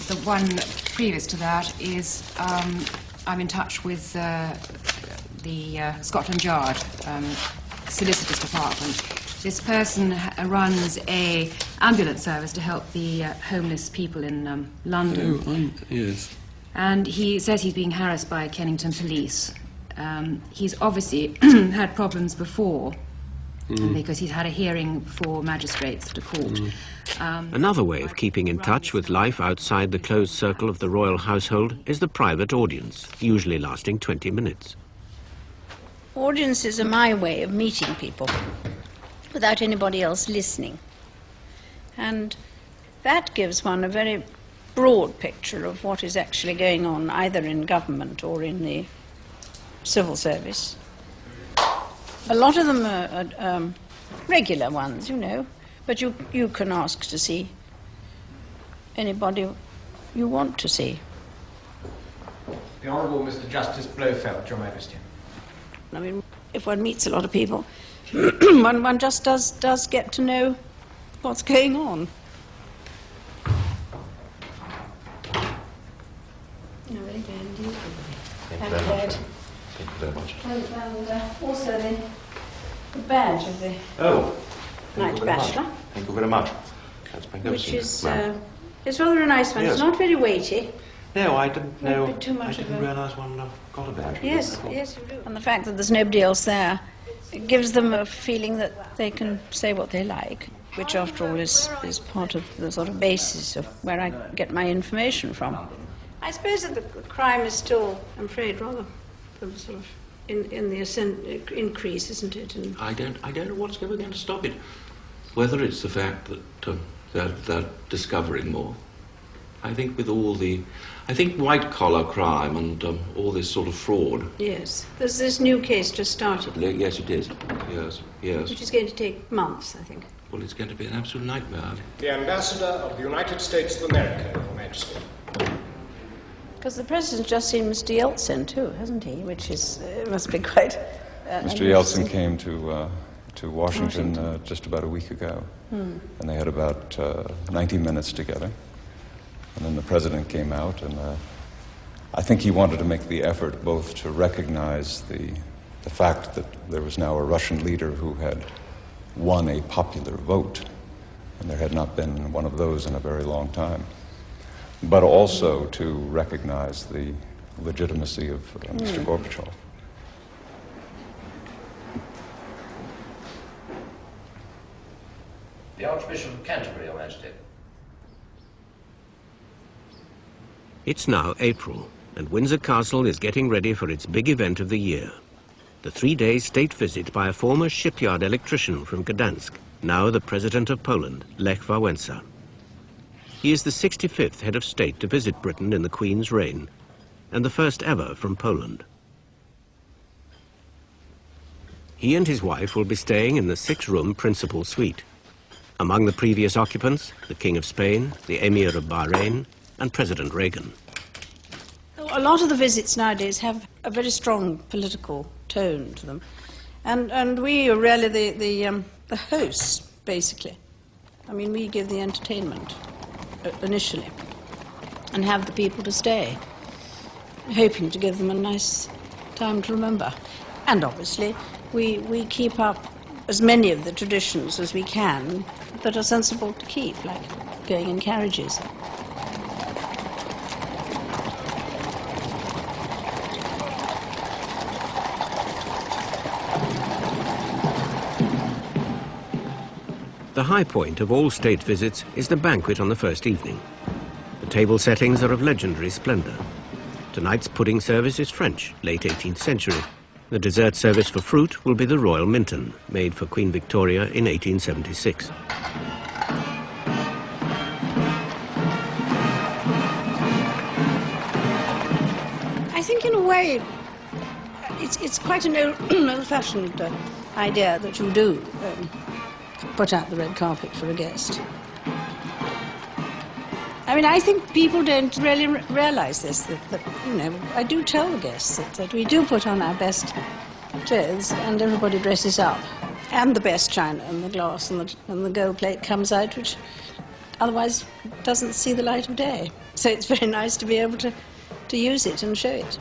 the one previous to that is I'm in touch with the Scotland Yard solicitor's department. This person runs a ambulance service to help the homeless people in London. Oh, yes. And he says he's being harassed by Kennington police. He's obviously had problems before because he's had a hearing before magistrates at a court. Another way of keeping in touch with life outside the closed circle of the royal household is the private audience, usually lasting 20 minutes. Audiences are my way of meeting people without anybody else listening. And that gives one a very broad picture of what is actually going on either in government or in the civil service. A lot of them are regular ones, you know, but you can ask to see anybody you want to see. The Honourable Mr. Justice Blofeld, Your Majesty. I mean, if one meets a lot of people, one just does get to know what's going on. No, very good indeed. Thank you very much. Thank you very much. And also the badge of the Knight Bachelor. Thank you very much. That's magnificent. Which is it's rather a nice one. Yes. It's not very weighty. No, I didn't know. Not too much I didn't realise one got a badge. Yes, yes, you do. And the fact that there's nobody else there, it gives them a feeling that they can say what they like, which after all is part of the sort of basis of where I get my information from. I suppose that the crime is still, I'm afraid, rather sort of in the increase, isn't it? And I don't know what's ever going to stop it. Whether it's the fact that they're discovering more. I think with all I think white-collar crime and all this sort of fraud. yes, there's this new case just started. Yes, it is. Yes, yes. Which is going to take months, I think. Well, it's going to be an absolute nightmare. The Ambassador of the United States of America, Your Majesty. Because the President's just seen Mr. Yeltsin too, hasn't he? Which is must be quite... Mr. Yeltsin came to Washington just about a week ago, and they had about 90 minutes together. And then the President came out, and I think he wanted to make the effort both to recognize the fact that there was now a Russian leader who had won a popular vote, and there had not been one of those in a very long time, but also to recognize the legitimacy of Mr. Gorbachev. The Archbishop of Canterbury, Your Majesty. It's now April, and Windsor Castle is getting ready for its big event of the year. The 3-day state visit by a former shipyard electrician from Gdansk, now the President of Poland, Lech Wałęsa. He is the 65th head of state to visit Britain in the Queen's reign, and the first ever from Poland. He and his wife will be staying in the 6-room principal suite. Among the previous occupants, the King of Spain, the Emir of Bahrain, and President Reagan. A lot of the visits nowadays have a very strong political tone to them, and we are really the hosts, basically. I mean, we give the entertainment initially, and have the people to stay, hoping to give them a nice time to remember. And obviously, we keep up as many of the traditions as we can that are sensible to keep, like going in carriages. The high point of all state visits is the banquet on the first evening. The table settings are of legendary splendor. Tonight's pudding service is French, late 18th century. The dessert service for fruit will be the Royal Minton, made for Queen Victoria in 1876. I think in a way it's quite an old-fashioned idea that you do put out the red carpet for a guest. I mean, I think people don't really realise this, that, you know, I do tell the guests that we do put on our best clothes and everybody dresses up. And the best china and the glass and the gold plate comes out, which otherwise doesn't see the light of day. So it's very nice to be able to use it and show it.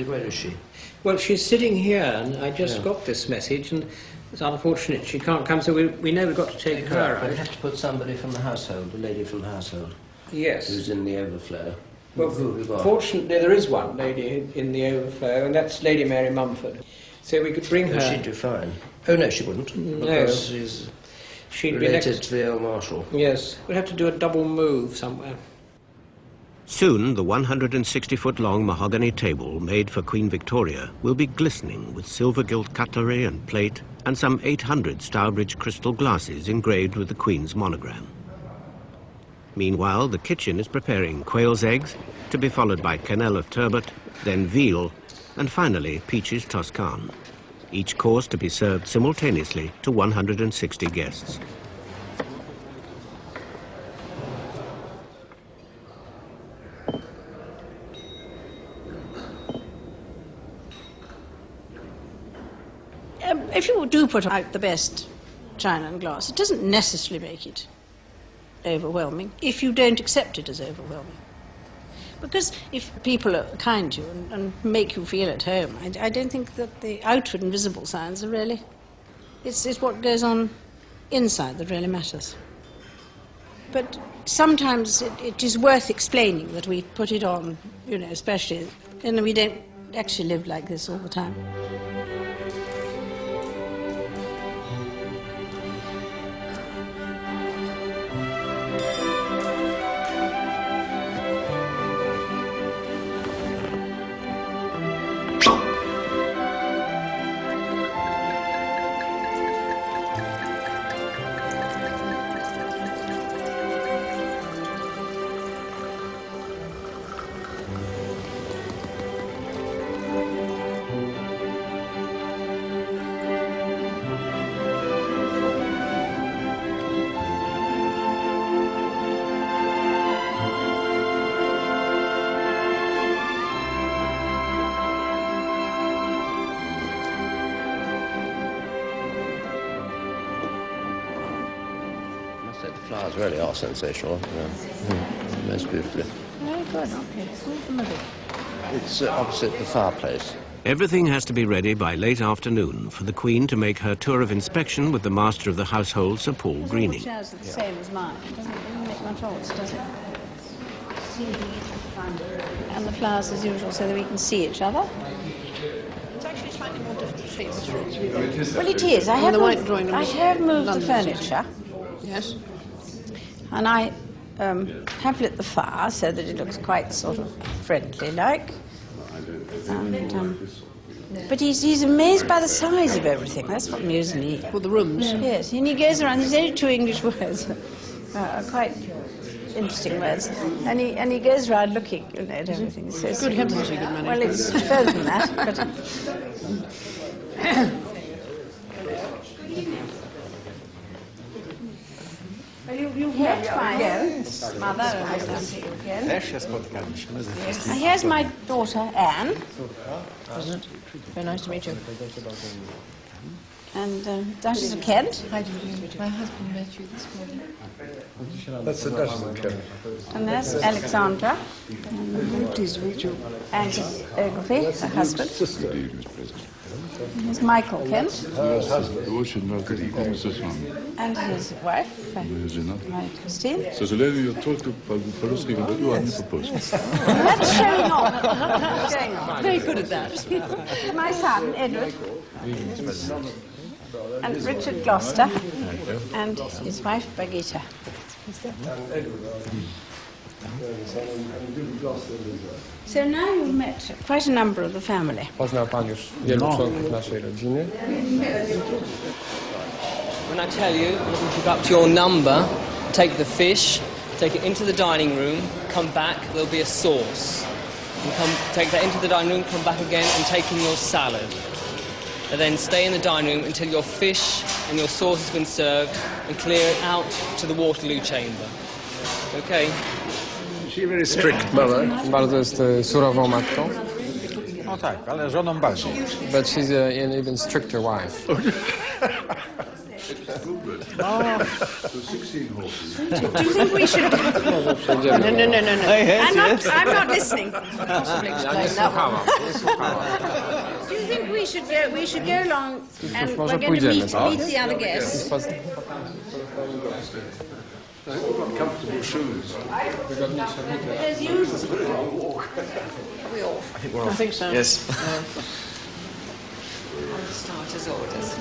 Where is she? Well, she's sitting here, and I just got this message, and it's unfortunate she can't come, so we know we've got to take her out. We'll have to put somebody from the household, a lady from the household. Yes. Who's in the overflow. Well, Who have we got? fortunately, there is one lady in the overflow, and that's Lady Mary Mumford. So we could bring her... She'd do fine. Oh, no, she wouldn't. No. Because she's related to the old Marshal. Yes. We'd have to do a double move somewhere. Soon, the 160-foot-long mahogany table made for Queen Victoria will be glistening with silver-gilt cutlery and plate and some 800 Stourbridge crystal glasses engraved with the Queen's monogram. Meanwhile, the kitchen is preparing quail's eggs, to be followed by quenelle of turbot, then veal, and finally peaches toscane. Each course to be served simultaneously to 160 guests. If you do put out the best china and glass, it doesn't necessarily make it overwhelming if you don't accept it as overwhelming. Because if people are kind to you and make you feel at home, I don't think that the outward and visible signs are really... It's what goes on inside that really matters. But sometimes it is worth explaining that we put it on, you know, especially... You know, we don't actually live like this all the time. The flowers really are sensational. Most beautifully. Very good, okay. It's opposite the fireplace. Everything has to be ready by late afternoon for the Queen to make her tour of inspection with the Master of the Household, Sir Paul Greening. The chairs are the same as mine. It doesn't make much odds, does it? And the flowers as usual so that we can see each other. It's actually slightly more difficult shape. Well, it is. I have moved the furniture. Yes. And I have lit the fire so that it looks quite sort of friendly-like. But he's amazed by the size of everything. That's what amused me. For the rooms? Yes, and he goes around, there's only 2 English words, quite interesting words. And he goes around looking, you know, at everything. So Good heavens, he can manage. Well, it's further than that, but... You've met my mother and I see you again. Here's my daughter, Anne. Very nice to meet you. And that is Kent. Hi, my husband met you this morning. That's the Duchess of Kent. And there's Alexandra. And Ogilvy, her husband. Here's Michael Kent. And his wife, Christine. Съжаление, только по-русски говорю, а не по-польски. That's showing off. That's showing off. Very good at that. My son, Edward. And Richard Gloucester. And his wife, Birgitta. So now you've met quite a number of the family. Poznał pan już wielu członków naszej rodziny. When I tell you, keep up to your number, take the fish, take it into the dining room, come back, there'll be a sauce. And take that into the dining room, come back again and take in your salad. And then stay in the dining room until your fish and your sauce has been served and clear it out to the Waterloo chamber. Okay? She very strict mother. Bardzo jest surową matką. No tak, ale żoną bardziej. But she's an even stricter wife. So 16 horses. Do you think we should... No. I'm not listening. Possibly explain that one. Do you think we should go along and we're going to meet the other guests? Comfortable shoes. As usual. Are we off? I think we're off. I think so. Yes. On the starter's orders.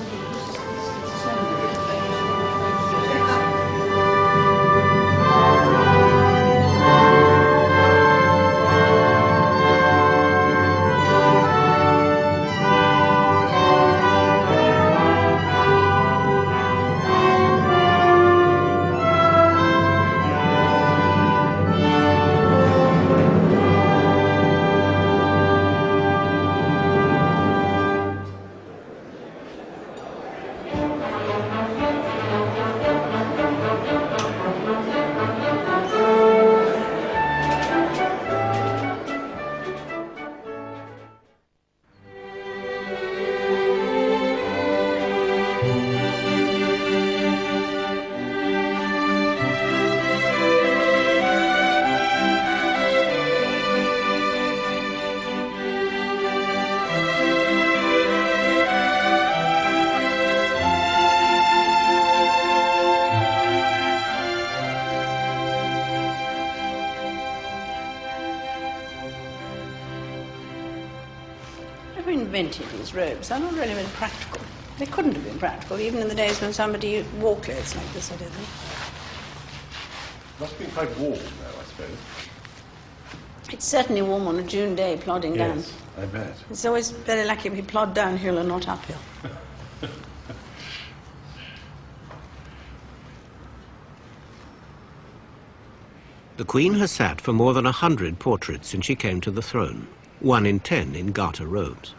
Invented these robes. They're not really very practical. They couldn't have been practical, even in the days when somebody wore clothes like this, I don't think. Must have been quite warm, though, I suppose. It's certainly warm on a June day, plodding down. Yes, I bet. It's always very lucky we plod downhill and not uphill. The Queen has sat for more than 100 portraits since she came to the throne, 1 in 10 in garter robes.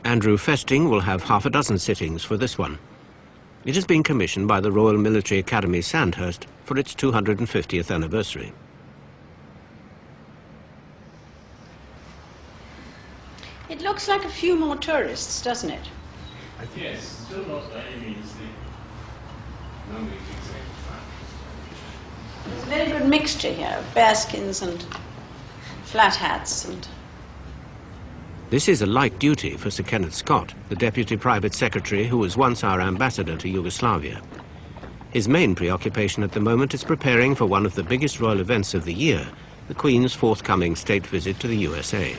Andrew Festing will have half a dozen sittings for this one. It has been commissioned by the Royal Military Academy Sandhurst for its 250th anniversary. It looks like a few more tourists, doesn't it? Yes, still not by any means the number is exactly fine. There's a very good mixture here of bearskins and flat hats and... This is a light duty for Sir Kenneth Scott, the Deputy Private Secretary who was once our ambassador to Yugoslavia. His main preoccupation at the moment is preparing for one of the biggest royal events of the year, the Queen's forthcoming state visit to the USA.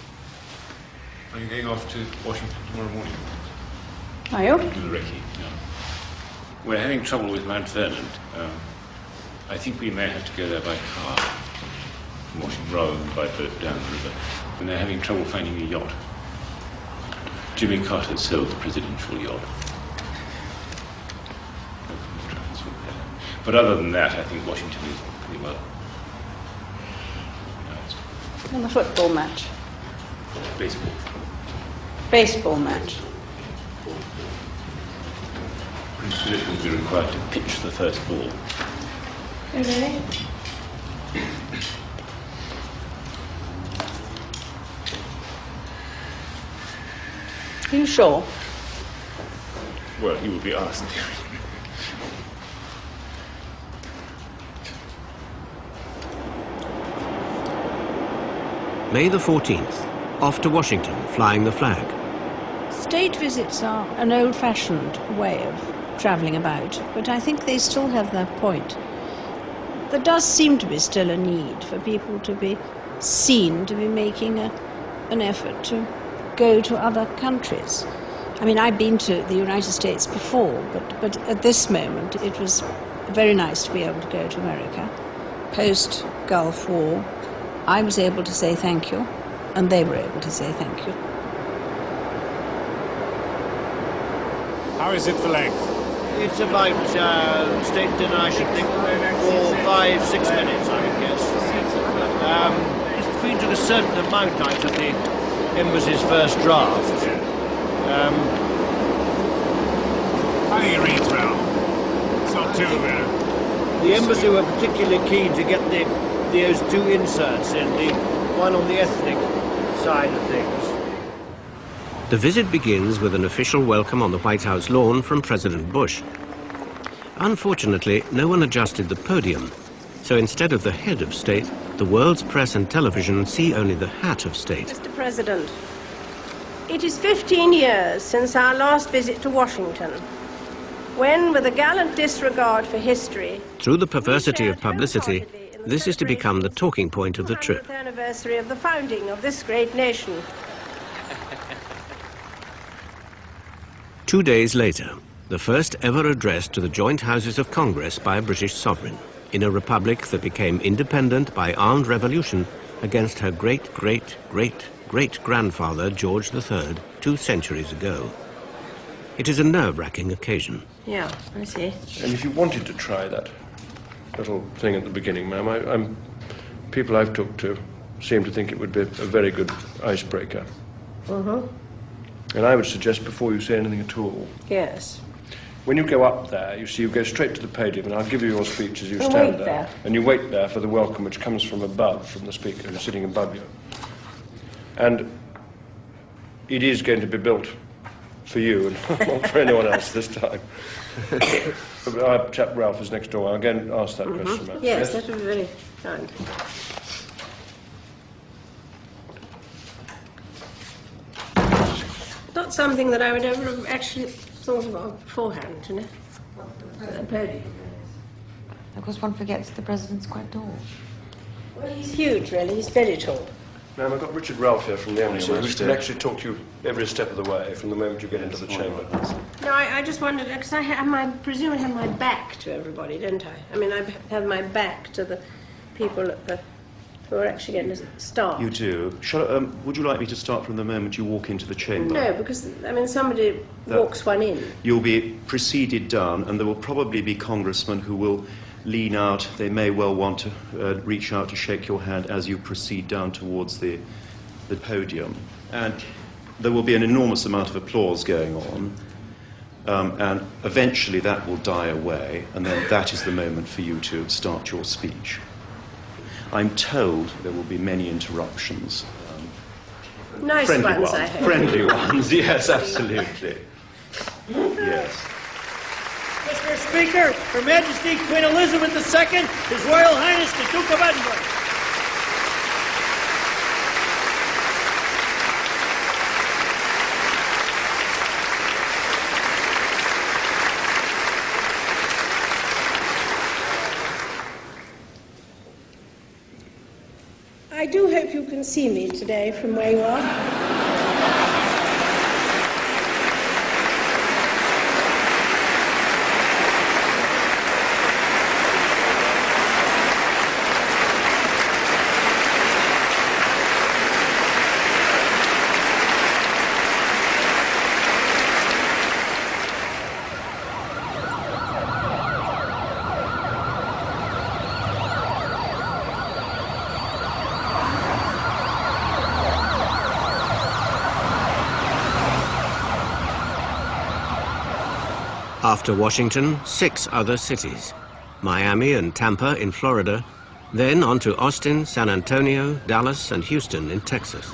Are you going off to Washington tomorrow morning? Are you? To the recce, no. We're having trouble with Mount Vernon. I think we may have to go there by car from Washington rather than by boat down the river. And they're having trouble finding a yacht. Jimmy Carter sold the presidential yacht. But other than that, I think Washington is pretty well. And the football match. Baseball. Baseball match. Prince Philip will be required to pitch the first ball. Oh, really? Are you sure? Well, he will be asked. May the 14th, off to Washington, flying the flag. State visits are an old-fashioned way of travelling about, but I think they still have their point. There does seem to be still a need for people to be seen to be making an effort to go to other countries. I mean, I've been to the United States before, but at this moment it was very nice to be able to go to America. Post-Gulf War, I was able to say thank you, and they were able to say thank you. How is it for length? It's about state dinner, I should think, for 5-6 minutes, I would guess. The Queen took a certain amount out of the Embassy's first draft. I think it reads well. It's not too The Embassy were particularly keen to get those 2 inserts in, the one on the ethnic side of things. The visit begins with an official welcome on the White House lawn from President Bush. Unfortunately, no one adjusted the podium, so instead of the head of state, the world's press and television see only the hat of state. Mr. President, it is 15 years since our last visit to Washington, when, with a gallant disregard for history, Through the perversity of publicity, this is to become the talking point of the trip. 100th anniversary of the founding of this great nation. 2 days later, the first ever address to the joint houses of Congress by a British sovereign, in a republic that became independent by armed revolution against her great-great-great-great-grandfather, George III, 2 centuries ago. It is a nerve-wracking occasion. Yeah, I see. And if you wanted to try that little thing at the beginning, ma'am, people I've talked to seem to think it would be a very good icebreaker. And I would suggest before you say anything at all, Yes. when you go up there, you see, you go straight to the podium, and I'll give you your speech as you And stand wait there. there. And you wait there for the welcome which comes from above, from the speaker who's sitting above you. And it is going to be built for you and not for anyone else this time. But our chap Ralph is next door. I'll go and ask that question, ma'am. Yes, that would be very kind. Not something that I would ever have actually thought about beforehand, you know. The podium. Of course, one forgets the president's quite tall. Well, he's huge, really. He's very tall. Ma'am, I've got Richard Ralph here from the embassy, who can actually talk to you every step of the way from the moment you get into the chamber. No, I just wondered, because I presume I have my back to everybody, don't I? I mean, I have my back to the people who are actually going to start. You do. Would you like me to start from the moment you walk into the chamber? No, because, I mean, somebody walks one in. You'll be preceded down, and there will probably be congressmen who will lean out. They may well want to reach out to shake your hand as you proceed down towards the podium. And there will be an enormous amount of applause going on, and eventually that will die away, and then that is the moment for you to start your speech. I'm told there will be many interruptions. Nice Friendly ones, I hope. Friendly ones, yes, absolutely. Yes. Mr. Speaker, Her Majesty Queen Elizabeth II, His Royal Highness the Duke of Edinburgh. I do hope you can see me today from where you are. After Washington, 6 other cities, Miami and Tampa in Florida, then on to Austin, San Antonio, Dallas, and Houston in Texas.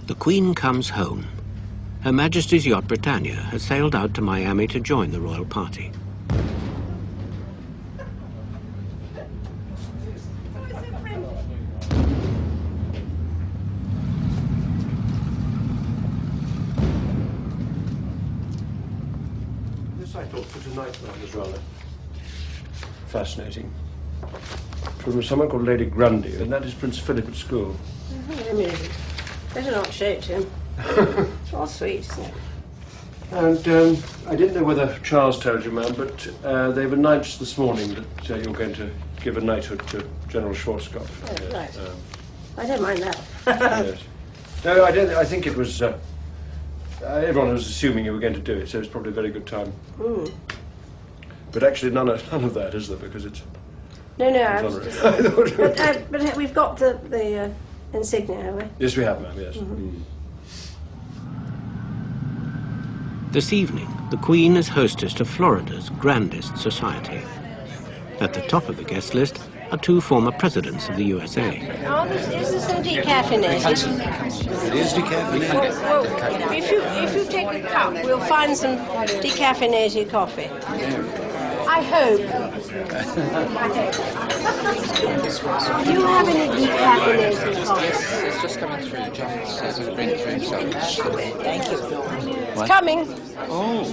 The Queen comes home. Her Majesty's yacht Britannia has sailed out to Miami to join the royal party. This, I thought, for tonight was rather fascinating. From someone called Lady Grundy, and that is Prince Philip at school. Amusing. Better not show it to him. It's all sweet, isn't it? And I didn't know whether Charles told you, ma'am, but they've announced this morning that you're going to give a knighthood to General Schwarzkopf. Oh, right. I don't mind that. Yes. No, I don't. I think it was. Everyone was assuming you were going to do it, so it's probably a very good time. Mm. But actually, none of that, is there? Because it's. No, I it's was honorary. just... but we've got the insignia, have we? Yes, we have, ma'am, yes. Mm-hmm. This evening, the Queen is hostess to Florida's grandest society. At the top of the guest list are two former presidents of the USA. Oh, is this some decaffeinated? It is decaffeinated. Well, if you take a cup, we'll find some decaffeinated coffee. I hope. Do you have any decaffeinated coffee? It's just coming through. John says he'll bring it through himself. Thank you. It's coming. Oh.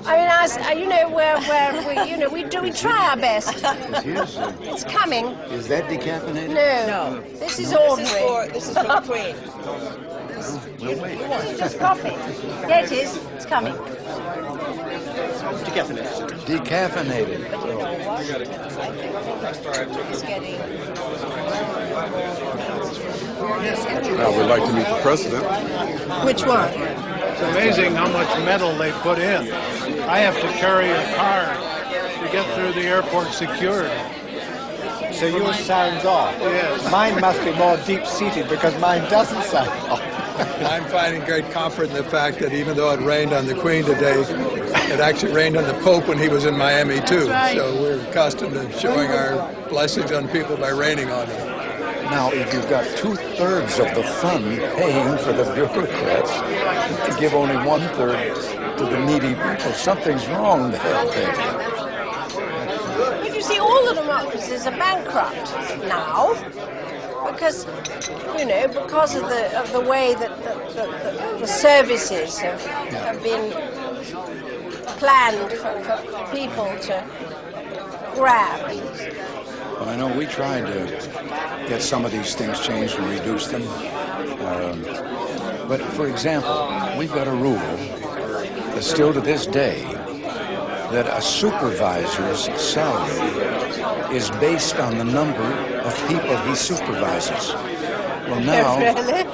I mean, we try our best. It's coming. Is that decaffeinated? No. This is ordinary. This is for the Queen. We'll wait. It's just coffee. Yeah, it is. It's coming. Decaffeinated. Decaffeinated. But you know what? It's getting... Now we'd like to meet the president. Which one? It's amazing how much metal they put in. I have to carry a car to get through the airport secured. So yours sounds off. Yes. Mine must be more deep-seated because mine doesn't sound off. I'm finding great comfort in the fact that even though it rained on the Queen today, it actually rained on the Pope when he was in Miami too. Right. So we're accustomed to showing our blessings on people by raining on them. Now, if you've got 2/3 of the fund paying for the bureaucrats, you can give only 1/3 to the needy people. Something's wrong there. But you see, all the democracies are bankrupt now because of the way that the services have been planned for people to grab. Well, I know we tried to get some of these things changed and reduce them. But for example, we've got a rule that still to this day that a supervisor's salary is based on the number of people he supervises. Well, now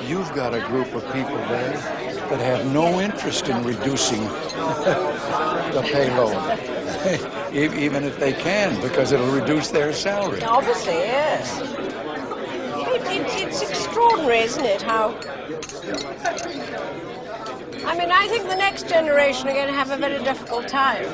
you've got a group of people there that have no interest in reducing the payload. Even if they can, because it'll reduce their salary. Obviously, yes. It's extraordinary, isn't it, how... I mean, I think the next generation are going to have a very difficult time.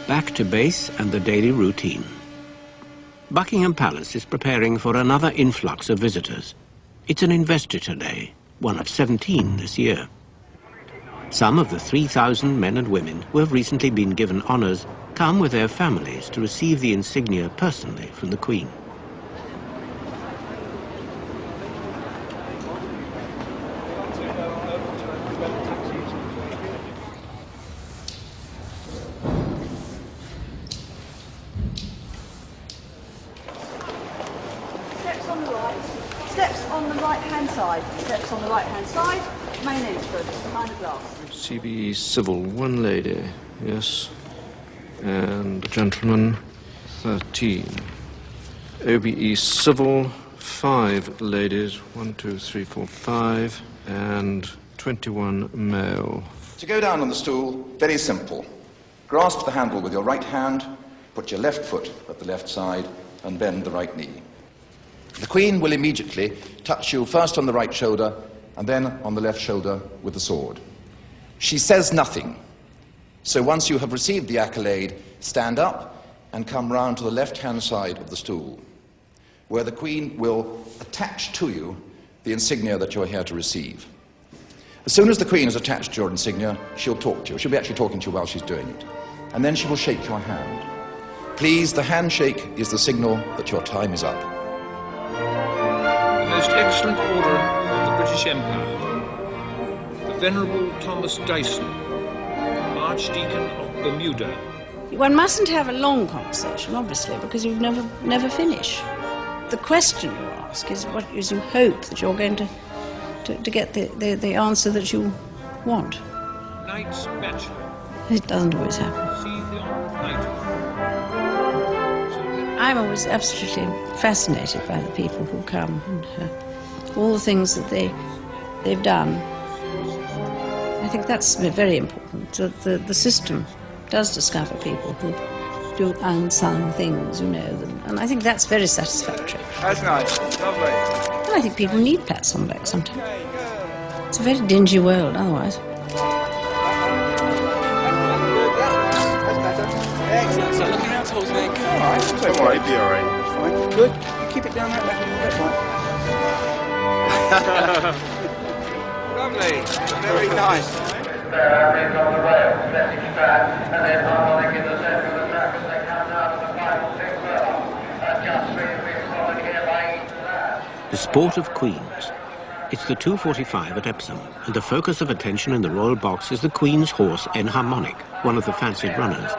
Back to base and the daily routine. Buckingham Palace is preparing for another influx of visitors. It's an investiture day, one of 17 this year. Some of the 3,000 men and women who have recently been given honours come with their families to receive the insignia personally from the Queen. Steps on the right-hand side. Steps on the right-hand side. Main entrance, behind the glass. CBE Civil, 1 lady, yes. And gentleman, 13. OBE Civil, 5 ladies, 1, 2, 3, 4, 5, and 21 male. To go down on the stool, very simple. Grasp the handle with your right hand, put your left foot at the left side, and bend the right knee. The Queen will immediately touch you first on the right shoulder and then on the left shoulder with the sword. She says nothing. So once you have received the accolade, stand up and come round to the left-hand side of the stool, where the Queen will attach to you the insignia that you're here to receive. As soon as the Queen has attached your insignia, she'll talk to you. She'll be actually talking to you while she's doing it. And then she will shake your hand. Please, the handshake is the signal that your time is up. The most excellent order of the British Empire, the Venerable Thomas Dyson, Archdeacon of Bermuda. One mustn't have a long conversation, obviously, because you never finish. The question you ask is what is you hope that you're going to get the answer that you want. Knight's Bachelor. It doesn't always happen. See the Honour of Knighthood. I'm always absolutely fascinated by the people who come and all the things that they've done. I think that's very important. The system does discover people who do unsung things, you know, and I think that's very satisfactory. That's nice. Lovely. And I think people need pats on the back sometimes. It's a very dingy world otherwise. Excellent. So looking out towards me. All right. Don't worry, be all right. It's fine. Good. You keep it down that level. That's right. Lovely. Very nice. The sport of queens. It's the 2:45 at Epsom, and the focus of attention in the royal box is the Queen's horse Enharmonic, one of the fancied runners.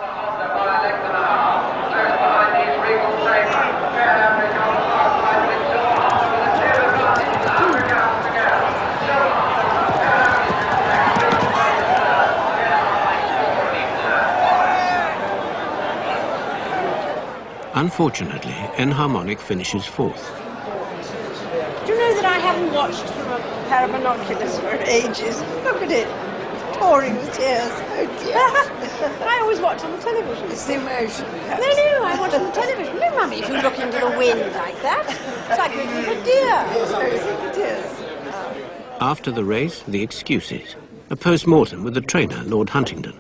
Unfortunately, Enharmonic finishes 4th. Do you know that I haven't watched from a pair of binoculars for ages? Look at it. Pouring with tears. Oh dear. I always watch on the television. It's the emotion. No, I watch on the television. No, Mummy, if you look into the wind like that, it's like looking at a deer. So it is. After the race, the excuses. A post-mortem with the trainer, Lord Huntingdon.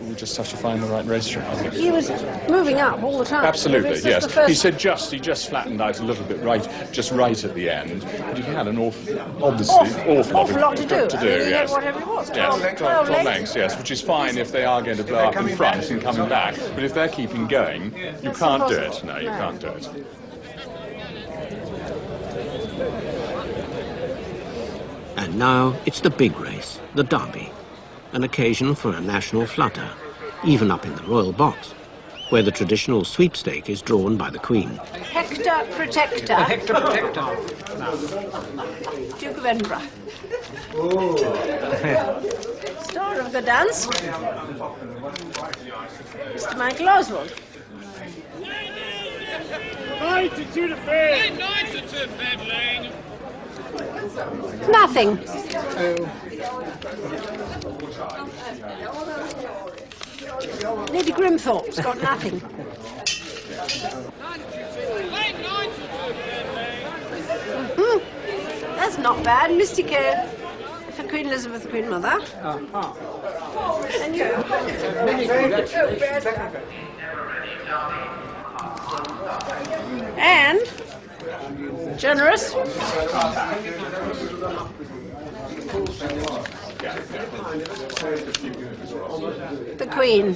We just have to find the right racetrack, I think. He was moving up all the time. Absolutely, yes. He said he just flattened out a little bit right at the end. But he had an awful lot to do. He had whatever it was. 12 lengths, yes, which is fine if they are going to blow up in front and coming back. But if they're keeping going, you can't do it. No, you can't do it. And now it's the big race, the Derby. An occasion for a national flutter, even up in the royal box, where the traditional sweepstake is drawn by the Queen. Hector Protector. Hector Protector. Duke of Edinburgh. Star of the dance. Mr. Michael Oswald. Knighted to the bed! Knighted to the bed, Lang! Nothing. Lady Grimthorpe's got nothing. That's not bad. Mystica for Queen Elizabeth, the Queen Mother. And you. And generous. The Queen.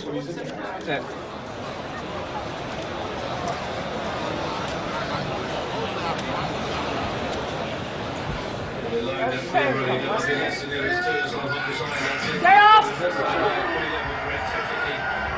Lay off!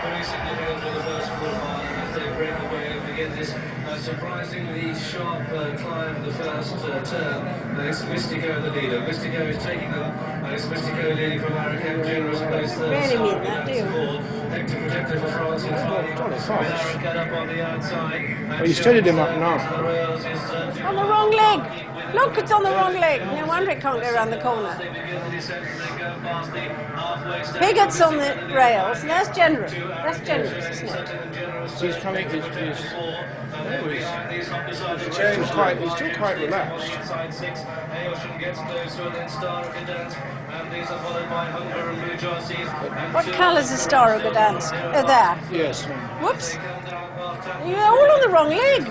Very significant for the first 4 miles. They break away. begin this surprisingly sharp climb the first turn. It's Mystico the leader. Mystico is taking them. It's Mystico leading from Aracam, generous place third. Really mean that, do you? Hector protector for France in front. Aracam up on the outside. Well, you steadied him up now. On the wrong leg! Look, it's on the wrong leg. No wonder it can't go around the corner. Bigots on the rails, and that's generous. That's generous, isn't it? He's coming. He's still quite relaxed. What colour's the Star of Gdansk? Oh, there. Yes. Whoops. You're all on the wrong leg.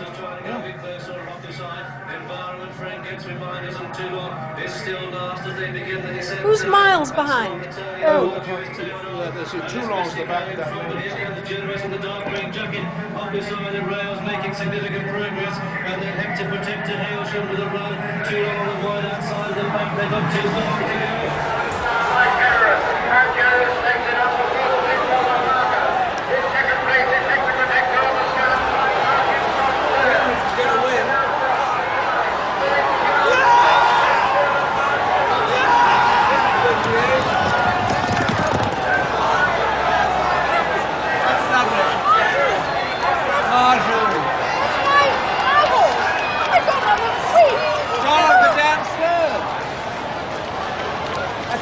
Who's miles behind? Oh. There's two longs at the back of that lane. The dark green jacket up beside the rails, making significant progress. And then Hector protected Hailsham with a run. Too long on the wide outside of the back. They've got too far to go.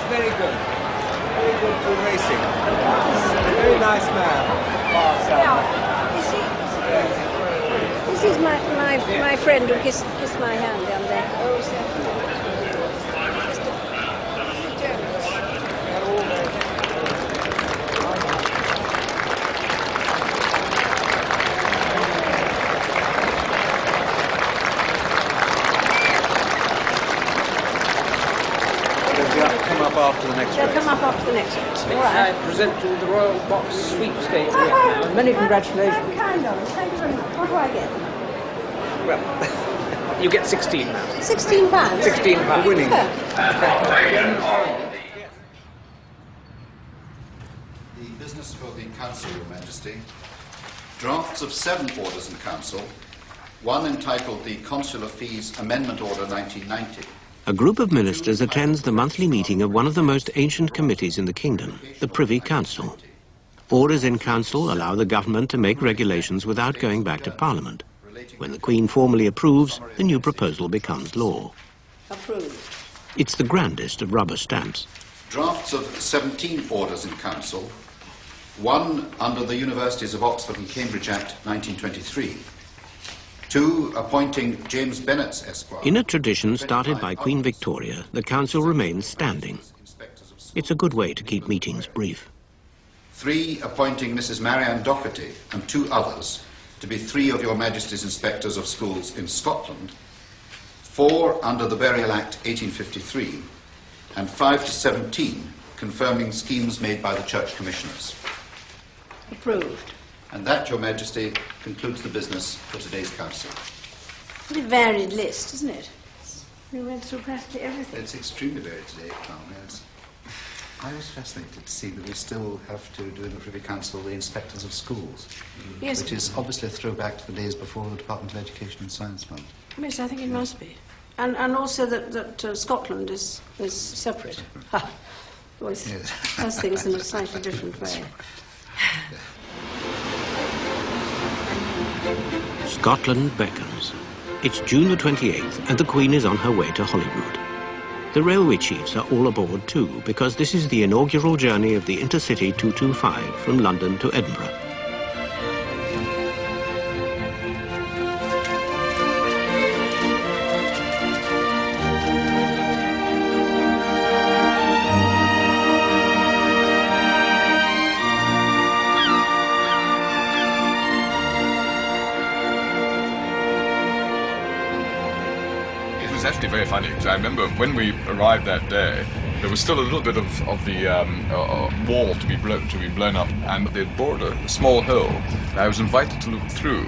Very good. Very good for racing. Very nice man. This is my friend who kissed my hand down there. Oh, after the next They'll race. come up after the next race. All right. I present you the Royal Box Sweepstakes. Many congratulations. Kind of. Thank you very much. What do I get? Well, you get 16 now. £16? 16 pounds. Winning. The business for the Council, Your Majesty. Drafts of 7 orders in Council. One entitled the Consular Fees Amendment Order 1990. A group of ministers attends the monthly meeting of one of the most ancient committees in the kingdom, the Privy Council. Orders in council allow the government to make regulations without going back to Parliament. When the Queen formally approves, the new proposal becomes law. Approved. It's the grandest of rubber stamps. Drafts of 17 orders in Council. One under the Universities of Oxford and Cambridge Act 1923. 2 appointing James Bennett, Esquire. In a tradition started by Queen Victoria, the council remains standing. It's a good way to keep meetings brief. 3 appointing Mrs. Marianne Doherty and 2 others to be 3 of Your Majesty's Inspectors of Schools in Scotland. 4 under the Burial Act 1853, and 5 to 17 confirming schemes made by the Church Commissioners. Approved. And that, Your Majesty, concludes the business for today's council. What a varied list, isn't it? We went through practically everything. It's extremely varied today, Crown. Yes. I was fascinated to see that we still have to do in the Privy Council the inspectors of schools, Yes. which is obviously a throwback to the days before the Department of Education and Science Fund. Yes, I think it must be. And also that Scotland is separate. Always does things in a slightly different way. Scotland beckons. It's June the 28th and the Queen is on her way to Holyrood. The railway chiefs are all aboard too, because this is the inaugural journey of the Intercity 225 from London to Edinburgh. It's actually very funny because I remember when we arrived that day, there was still a little bit of the wall to be blown up, and they had bored a small hole. And I was invited to look through,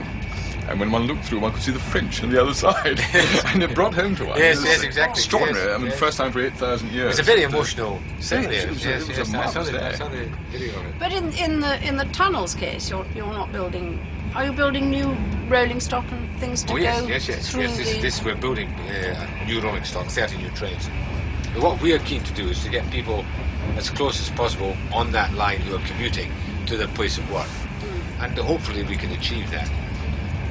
and when one looked through, one could see the French on the other side, and it brought home to us. Yes, exactly. Extraordinary. Yes, I mean, yes. first time for 8,000 years. It was a very emotional scene there. It was a I saw marvellous the day. video of it. But in the tunnel's case, you're not building Are you building new rolling stock and things to Oh, go yes. through This we're building new rolling stock, 30 new trains. But what we are keen to do is to get people as close as possible on that line who are commuting to their place of work. And hopefully we can achieve that.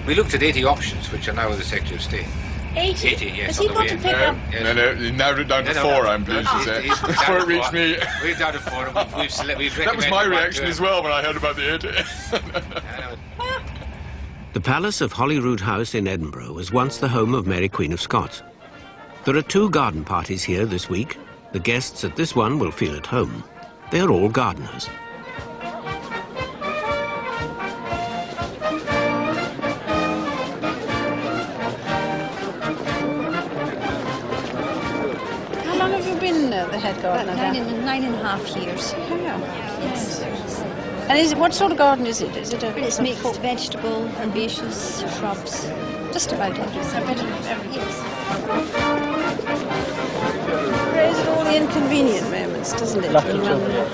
We looked at 80 options, which are now with the Secretary of State. 80? 80, yes. Has he got to pick up? No, you narrowed it down to 4, I'm pleased to say. Before it reached me. We're down to 4, and we've That was my reaction as well when I heard about the 80. The Palace of Holyrood House in Edinburgh was once the home of Mary Queen of Scots. There are 2 garden parties here this week. The guests at this one will feel at home. They are all gardeners. How long have you been the head gardener? About 9.5 years. Yes. And is it, what sort of garden is it? Is it a... It's mixed vegetable, herbaceous, shrubs, just about everything. A bit of everything. Yes. Raises it all the inconvenient moments, doesn't it? Lucky When job, one- yeah.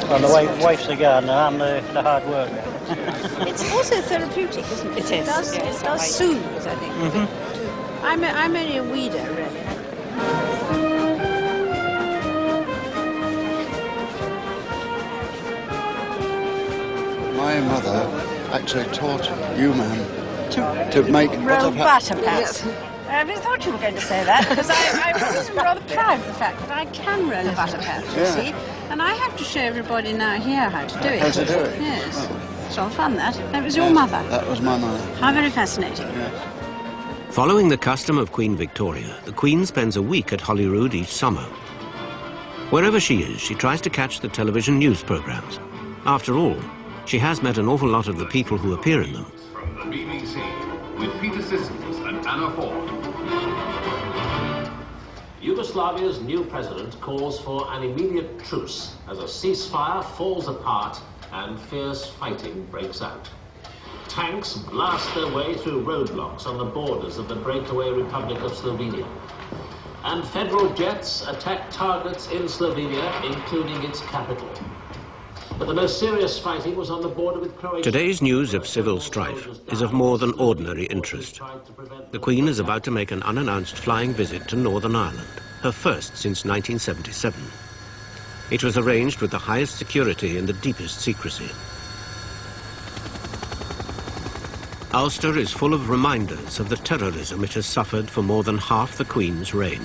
Well, the wife's the gardener, I'm the hard worker. It's also therapeutic, isn't it? It is, It yes, does right. soothe, I think. I'm only a weeder, really. My mother actually taught you, ma'am, to make Roll butter butter pats. I thought you were going to say that, because I was rather proud of the fact that I can roll a butter pat, you Yeah. see. And I have to show everybody now here how to do it. How to do it? Yes. Oh. It's all fun, that. That was your Yes, mother. That was my mother. How very fascinating. Following the custom of Queen Victoria, the Queen spends a week at Holyrood each summer. Wherever she is, she tries to catch the television news programs. After all, she has met an awful lot of the people who appear in them. From the BBC, with Peter Sissons and Anna Ford. Yugoslavia's new president calls for an immediate truce as a ceasefire falls apart and fierce fighting breaks out. Tanks blast their way through roadblocks on the borders of the breakaway Republic of Slovenia. And federal jets attack targets in Slovenia, including its capital. But the most serious fighting was on the border with Croatia. Today's news of civil strife is of more than ordinary interest. The Queen is about to make an unannounced flying visit to Northern Ireland, her first since 1977. It was arranged with the highest security and the deepest secrecy. Ulster is full of reminders of the terrorism it has suffered for more than half the Queen's reign.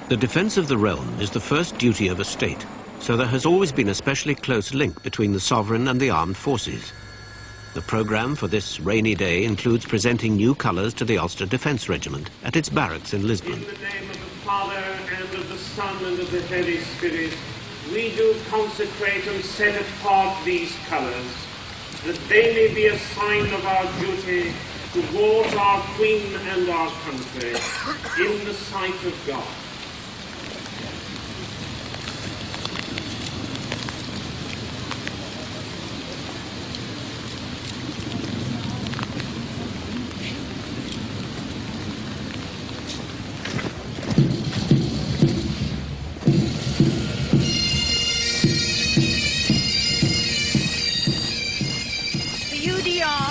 The defence of the realm is the first duty of a state, so there has always been a specially close link between the sovereign and the armed forces. The programme for this rainy day includes presenting new colours to the Ulster Defence Regiment at its barracks in Lisbon. In the name of the Father, and of the Son, and of the Holy Spirit, we do consecrate and set apart these colours, that they may be a sign of our duty towards our Queen and our country, in the sight of God.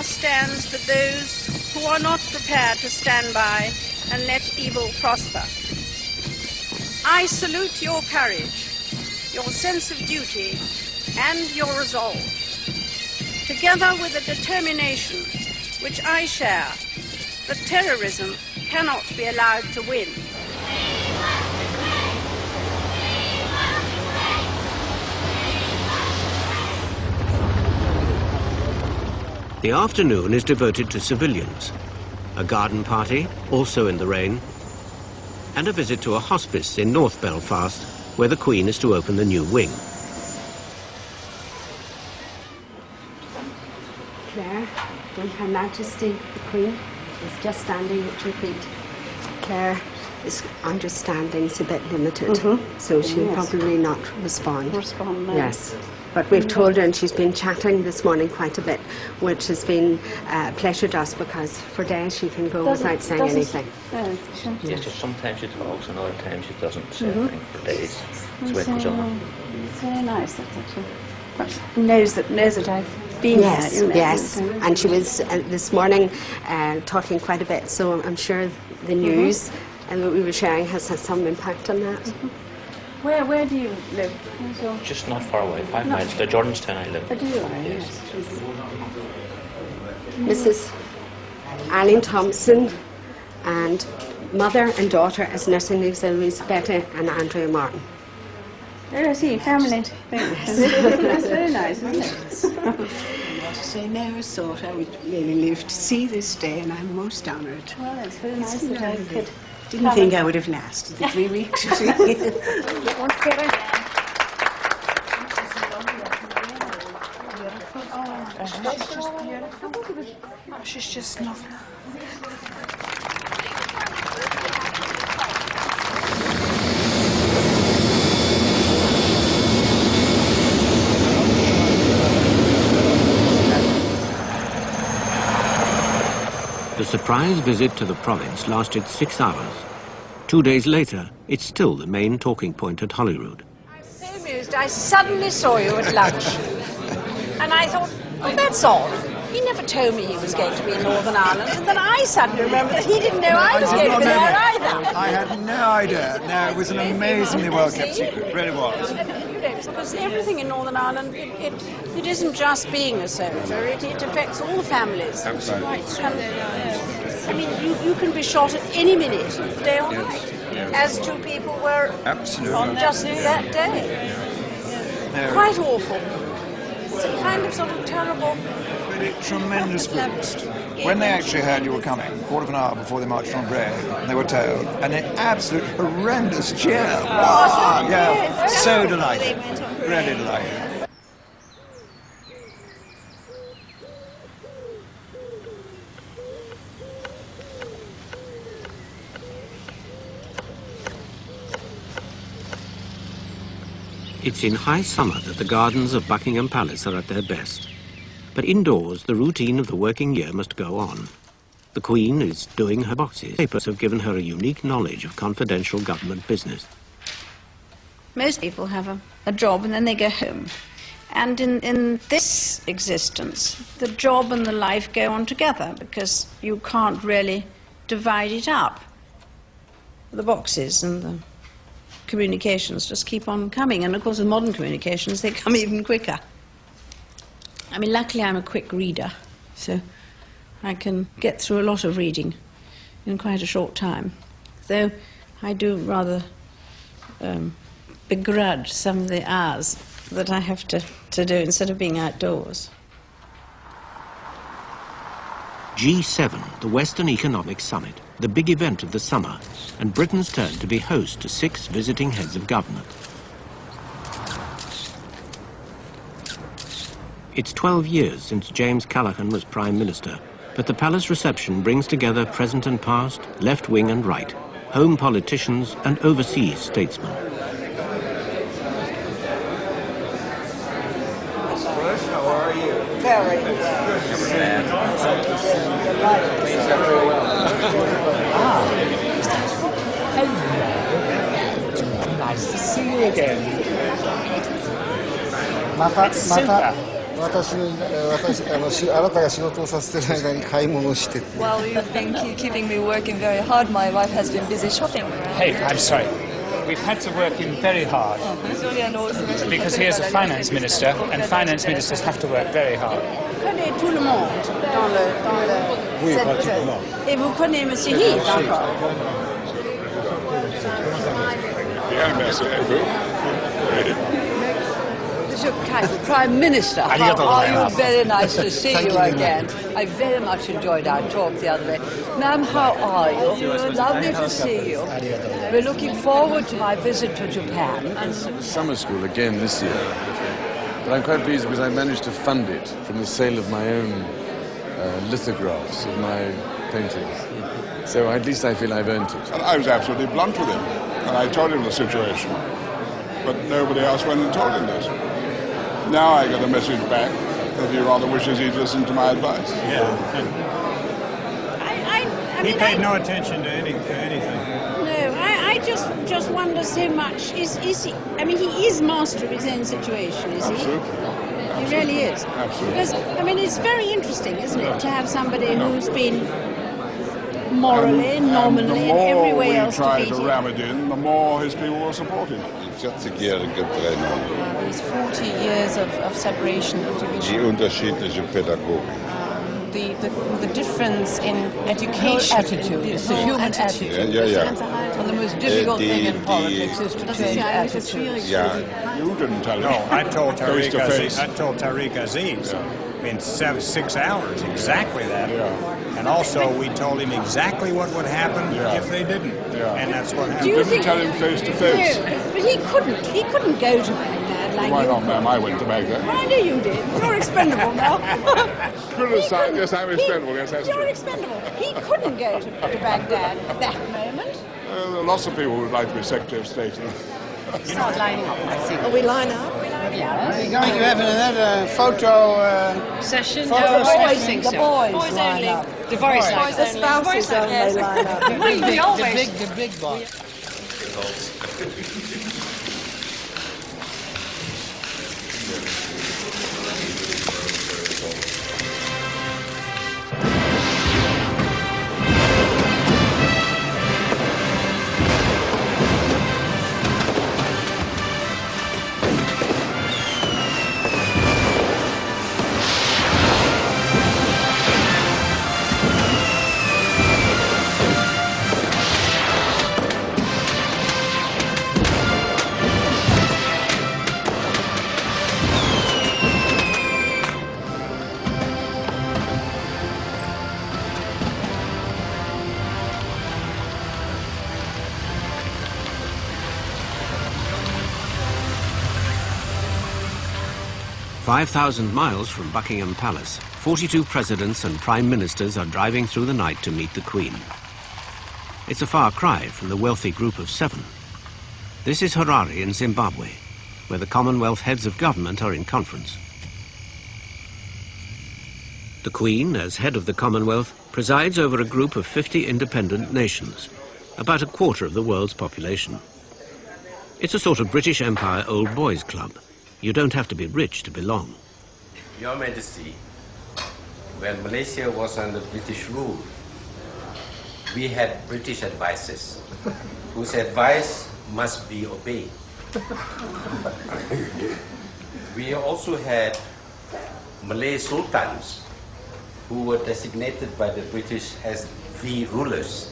Stands for those who are not prepared to stand by and let evil prosper. I salute your courage, your sense of duty, and your resolve, together with a determination which I share, that terrorism cannot be allowed to win. The afternoon is devoted to civilians, a garden party, also in the rain, and a visit to a hospice in North Belfast, where the Queen is to open the new wing. Claire, Her Majesty, the Queen, is just standing at your feet. Claire, understanding's a bit limited, so she'll Yes. probably not respond. No. Yes. But we've told her, and she's been chatting this morning quite a bit, which has been a pleasure to us, because for days she can go without saying anything. It's just sometimes she talks and other times she doesn't say anything for days. That's the way it goes on. It's very nice that she perhaps knows that I've been Yes, here. yes. And she was this morning talking quite a bit, so I'm sure the news and what we were sharing has some impact on that. Where do you live? Just not far away, 5 miles. To Jordanstown I live. Do you? Yes. Mrs. Eileen Thompson and mother and daughter as nursing auxiliaries, Betty and Andrea Martin. There I see, family. That's very nice, isn't it? I say, never thought I would really live to see this day, and I'm most honoured. Well, it's very nice that I could. Didn't think I would have lasted the 3 weeks, you see. She's just lovely. The surprise visit to the province lasted 6 hours. 2 days later, it's still the main talking point at Holyrood. So amused, I suddenly saw you at lunch. And I thought, oh, that's odd. He never told me he was going to be in Northern Ireland, and then I suddenly remembered that he didn't know I was going to be there either. I had no idea. No, it was an amazingly well-kept secret. It really was. Because everything in Northern Ireland, it isn't just being a soldier, it affects all the families. Absolutely. I mean, you can be shot at any minute, day or night, as two people were on just that day. No. Quite awful. It's a kind of sort of terrible... Really tremendous boost. When they actually heard you were coming, a quarter of an hour before they marched on Bray, and they were told, and an absolute horrendous cheer. Wow. Yeah, so delighted. Really delighted. It's in high summer that the gardens of Buckingham Palace are at their best. But indoors, the routine of the working year must go on. The Queen is doing her boxes. Papers have given her a unique knowledge of confidential government business. Most people have a job and then they go home. And in this existence, the job and the life go on together because you can't really divide it up. The boxes and the communications just keep on coming. And of course, with modern communications, they come even quicker. I mean, luckily I'm a quick reader, so I can get through a lot of reading in quite a short time. Though I do rather begrudge some of the hours that I have to do instead of being outdoors. G7, the Western Economic Summit, the big event of the summer, and Britain's turn to be host to 6 visiting heads of government. It's 12 years since James Callaghan was Prime Minister, but the palace reception brings together present and past, left wing and right, home politicians and overseas statesmen. How are you? Very Nice to see you again. あなたが仕事をさせてる間に買い物をして。While you've been keeping me working very hard, my wife has been busy shopping. Hey, I'm sorry. We've had to work in very hard because here's a finance minister, and finance ministers have to work very hard. Connaît tout le monde dans Oui, cette, pratiquement. et vous connaissez Monsieur Heath encore. Bien, merci un peu. Mr. Kaiser, Prime Minister, how are you? Very nice to see you again. I very much enjoyed our talk the other day. Ma'am, how are you? Lovely to see you. We're looking forward to my visit to Japan. Summer school again this year. But I'm quite pleased because I managed to fund it from the sale of my own lithographs of my paintings. So at least I feel I've earned it. And I was absolutely blunt with him, and I told him the situation. But nobody else went and told him this. Now I get a message back that he rather wishes he'd listened to my advice. Yeah. He paid no attention to anything. No, I just wonder so much. Is he? I mean, he is master of his own situation, is he? Absolutely. He really is. Absolutely. Because I mean, it's very interesting, isn't it, to have somebody who's been morally, nominally, and every way else the more we try defeated. to ram it in, the more his people will support him. 40-jährige Trennung. These 40 years of separation of division. Die unterschiedliche Pädagogik. The difference in education. Attitude. It's the human attitude. Ja. And the most difficult thing in politics is to change attitudes. Ja. You didn't tell him. No, I told Face Tariq to Aziz. face. I told Tariq Aziz in 6 hours exactly that. Yeah. And also we told him exactly what would happen if they didn't. Yeah. And that's what Do happened. you Didn't think? tell him face to face. No, but he couldn't. He couldn't go to Baghdad like Why you not, could. ma'am? I went to Baghdad. Well, I know you did. You're expendable now. Criticize. Yes, I'm expendable. Yes, that's You're true. expendable. He couldn't go to Baghdad at that moment. There are lots of people who would like to be Secretary of State. Start lining up, I think. Are we line up? Are you going to have another photo Session? photo I session? think The so. boys line up. The boys Boys. The spouses only line up. The big boys. "5,000 miles from Buckingham Palace, 42 presidents and prime ministers are driving through the night to meet the Queen. It's a far cry from the wealthy group of 7. This is Harare in Zimbabwe, where the Commonwealth heads of government are in conference. The Queen, as head of the Commonwealth, presides over a group of 50 independent nations, about a quarter of the world's population. It's a sort of British Empire old boys club. You don't have to be rich to belong. Your Majesty, when Malaysia was under British rule, we had British advisors whose advice must be obeyed. We also had Malay sultans who were designated by the British as the rulers,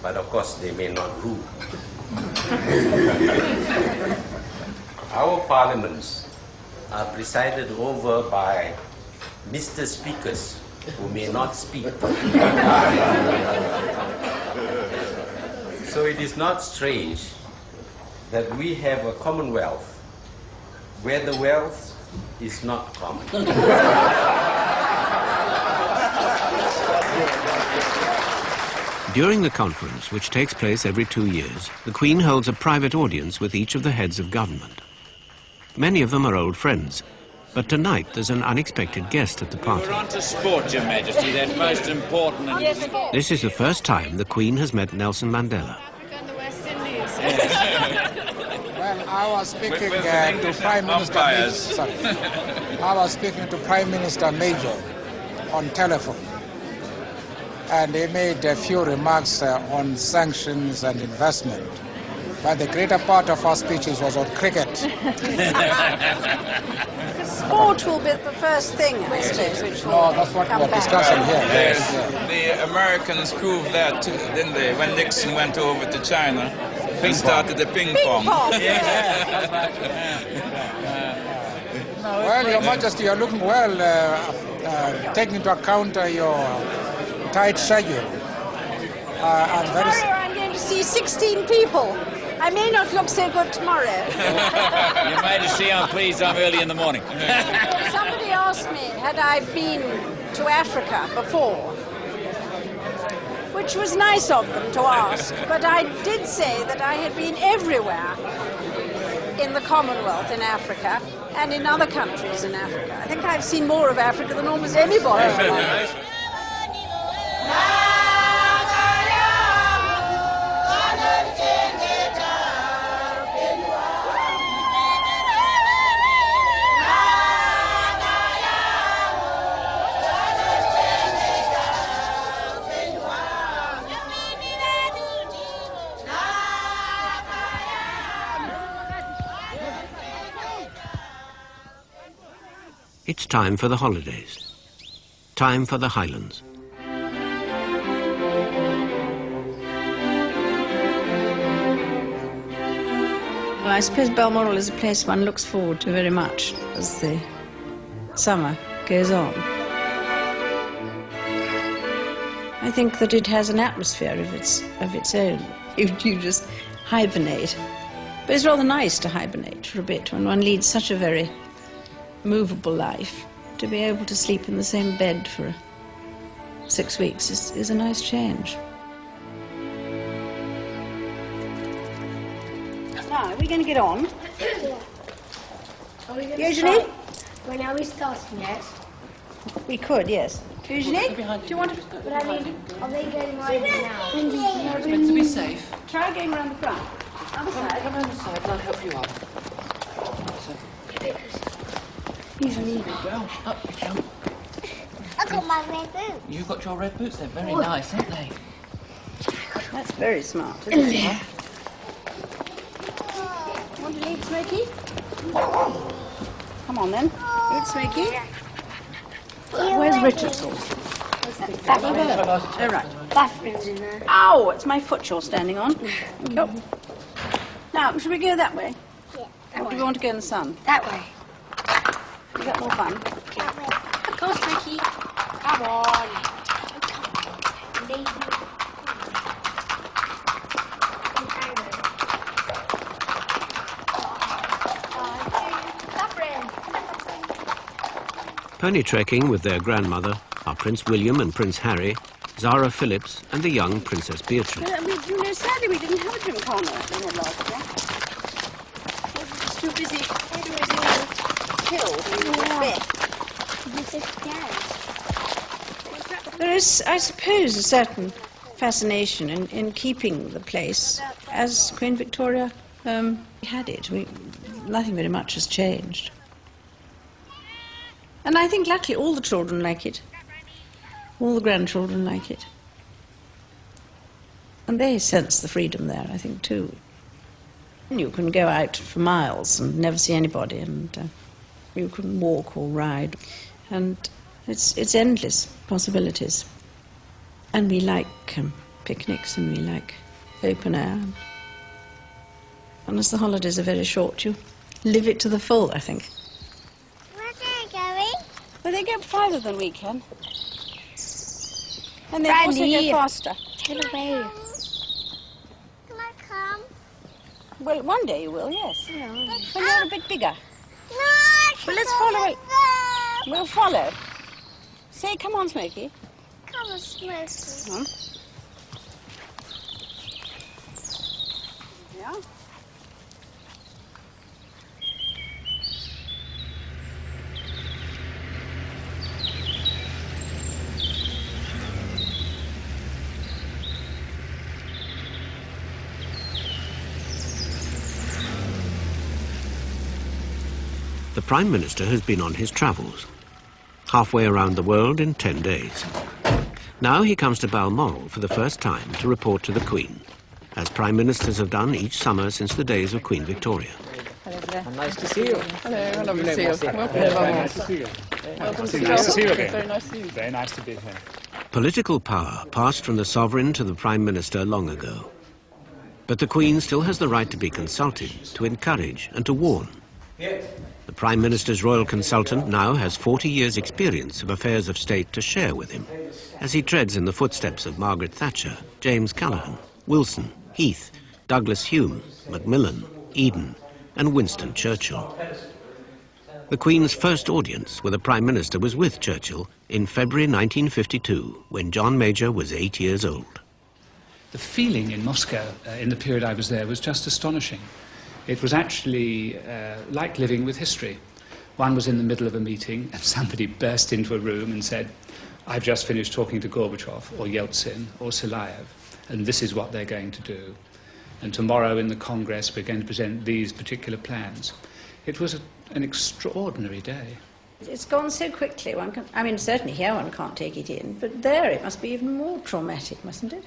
but of course they may not rule. Our parliaments are presided over by Mr. Speakers who may not speak. So it is not strange that we have a commonwealth where the wealth is not common. During the conference, which takes place every 2 years, the Queen holds a private audience with each of the heads of government. Many of them are old friends, but tonight there's an unexpected guest at the party. We're on to sport, Your Majesty, that most important and... This is the first time the Queen has met Nelson Mandela. Well, I was speaking to Prime Minister Major. Sorry. I was speaking to Prime Minister Major on telephone, and he made a few remarks on sanctions and investment. But the greater part of our speeches was on cricket. Sport will be the first thing, I suppose, which will that's what come we're back. discussing here. The Americans proved that too, didn't they? When Nixon went over to China, he started the ping pong. Well, Your Majesty, you're looking well, taking into account your tight schedule. Tomorrow I'm going to see 16 people. I may not look so good tomorrow. Your Majesty, I'm pleased I'm early in the morning. Somebody asked me, had I been to Africa before? which was nice of them to ask, but I did say that I had been everywhere in the Commonwealth in Africa and in other countries in Africa. I think I've seen more of Africa than almost anybody. It's time for the holidays. Time for the Highlands. Well, I suppose Balmoral is a place one looks forward to very much as the summer goes on. I think that it has an atmosphere of its own. You just hibernate. But it's rather nice to hibernate for a bit when one leads such a very movable life. To be able to sleep in the same bed for 6 weeks is a nice change. Now, are we going to get on? Are we going Eugenie? When are we starting yet? We could, yes. Eugenie, do you want to... But I mean, are they going right now? It's meant to be safe. Try going around the front. Other side. Come on the side and I'll help you up. Easily. Well, up you jump. I got my red boots. You got your red boots, they're very nice, aren't they? That's very smart, isn't it? Yeah. Want to lead, Smokey? Come on then. Lead, Smokey. Where's Richard's horse? Oh, right. Bathroom's in there. Ow! It's my foot you're standing on. Thank you. Now, should we go that way? Yeah. Or do we want to go in the sun? That way. You got more fun? That way. Of course, Ricky. Come on. Come on. Leave me. Pony trekking with their grandmother are Prince William and Prince Harry, Zara Phillips and the young Princess Beatrice. Sadly we didn't have a gymkhana we had last year. I was too busy killed. There is, I suppose, a certain fascination in keeping the place as Queen Victoria had it. Nothing very much has changed. And I think luckily all the children like it. All the grandchildren like it. And they sense the freedom there, I think, too. You can go out for miles and never see anybody, and you can walk or ride. And it's endless possibilities. And we like picnics, and we like open air. And as the holidays are very short, you live it to the full, I think. Well, they get farther than we can. And they also go faster. Get away. Can I come? Well, one day you will, yes. No. When you're a bit bigger. No, Well, let's follow it. We'll follow. Say, come on, Smokey. Come on, Smokey. Come on. Yeah. The Prime Minister has been on his travels, halfway around the world in 10 days. Now he comes to Balmoral for the first time to report to the Queen, as Prime Ministers have done each summer since the days of Queen Victoria. Nice to see you. Hello, lovely to see you. Very nice to see you. Welcome to Nice to see you again. Very nice to see you. Very nice to be here. Political power passed from the sovereign to the Prime Minister long ago. But the Queen still has the right to be consulted, to encourage and to warn. The Prime Minister's royal consultant now has 40 years' experience of affairs of state to share with him, as he treads in the footsteps of Margaret Thatcher, James Callaghan, Wilson, Heath, Douglas Hume, Macmillan, Eden and Winston Churchill. The Queen's first audience with a Prime Minister was with Churchill in February 1952, when John Major was 8 years old. The feeling in Moscow in the period I was there was just astonishing. It was actually like living with history. One was in the middle of a meeting and somebody burst into a room and said, "I've just finished talking to Gorbachev or Yeltsin or Silayev, and this is what they're going to do. And tomorrow in the Congress we're going to present these particular plans." It was an extraordinary day. It's gone so quickly. I mean, certainly here one can't take it in, but there it must be even more traumatic, mustn't it?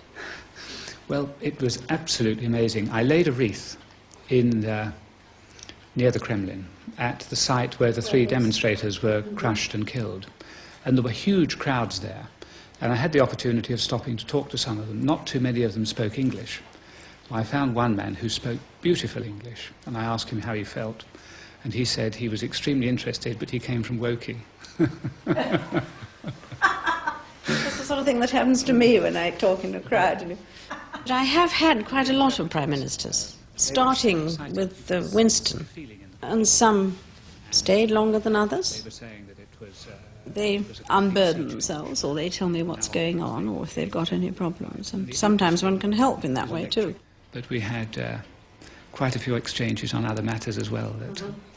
Well, it was absolutely amazing. I laid a wreath in near the Kremlin, at the site where the 3 demonstrators were crushed and killed. And there were huge crowds there. And I had the opportunity of stopping to talk to some of them. Not too many of them spoke English. I found one man who spoke beautiful English, and I asked him how he felt. And he said he was extremely interested, but he came from Woking. That's the sort of thing that happens to me when I talk in a crowd. You know. But I have had quite a lot of Prime Ministers, starting with Winston, and some stayed longer than others. They unburden themselves, or they tell me what's going on, or if they've got any problems. And sometimes one can help in that way too. But we had quite a few exchanges on other matters as well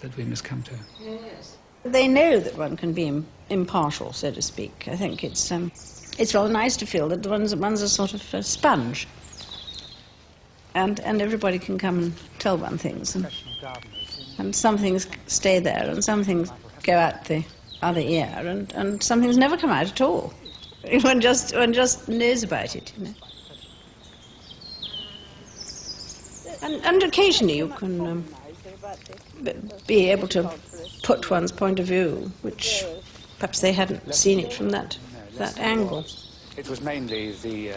that we must come to. Yes. They know that one can be impartial, so to speak. I think it's rather nice to feel that one's a sort of a sponge. And everybody can come and tell one things. And some things stay there, and some things go out the other ear, and some things never come out at all. One just knows about it, you know. And occasionally you can be able to put one's point of view, which perhaps they hadn't seen it from that angle. It was mainly the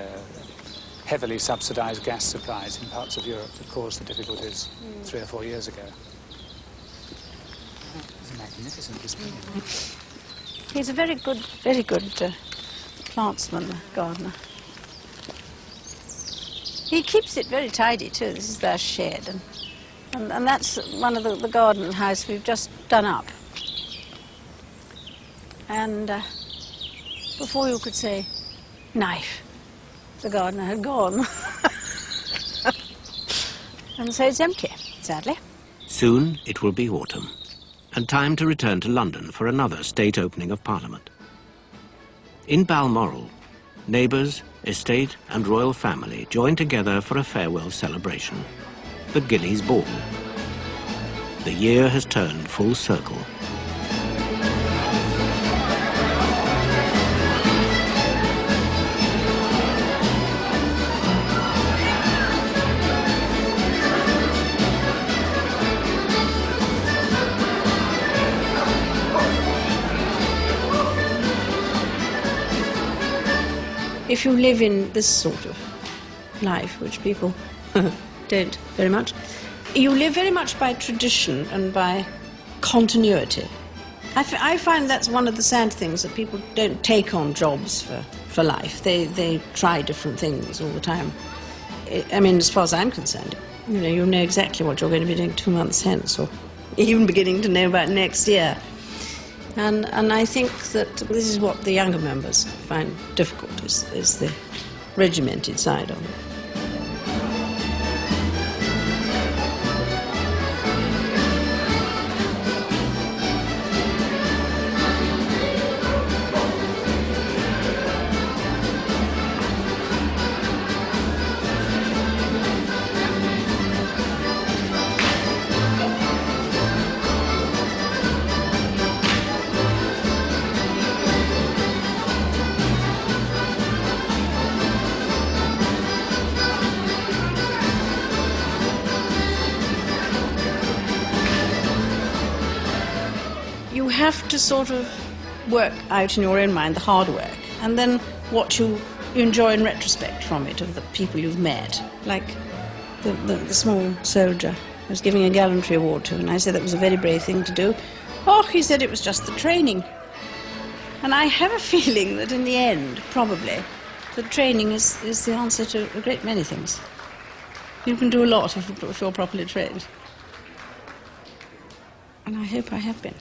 heavily subsidized gas supplies in parts of Europe that caused the difficulties 3 or 4 years ago. It's a magnificent display. He's a very good plantsman, the gardener. He keeps it very tidy too. This is their shed, and that's one of the garden house we've just done up. And before you could say knife, the gardener had gone. And so it's empty, sadly. Soon it will be autumn, and time to return to London for another state opening of Parliament. In Balmoral, neighbours, estate and royal family join together for a farewell celebration, the Gillies Ball. The year has turned full circle. If you live in this sort of life, which people don't very much, you live very much by tradition and by continuity. I find that's one of the sad things, that people don't take on jobs for life. They try different things all the time. I mean, as far as I'm concerned, you know exactly what you're going to be doing 2 months hence, or even beginning to know about next year. And I think that this is what the younger members find difficult, is the regimented side of it. You have to sort of work out in your own mind the hard work, and then what you enjoy in retrospect from it, of the people you've met. Like the small soldier I was giving a gallantry award to, and I said that was a very brave thing to do. Oh, he said it was just the training. And I have a feeling that in the end, probably, the training is the answer to a great many things. You can do a lot if you're properly trained. And I hope I have been.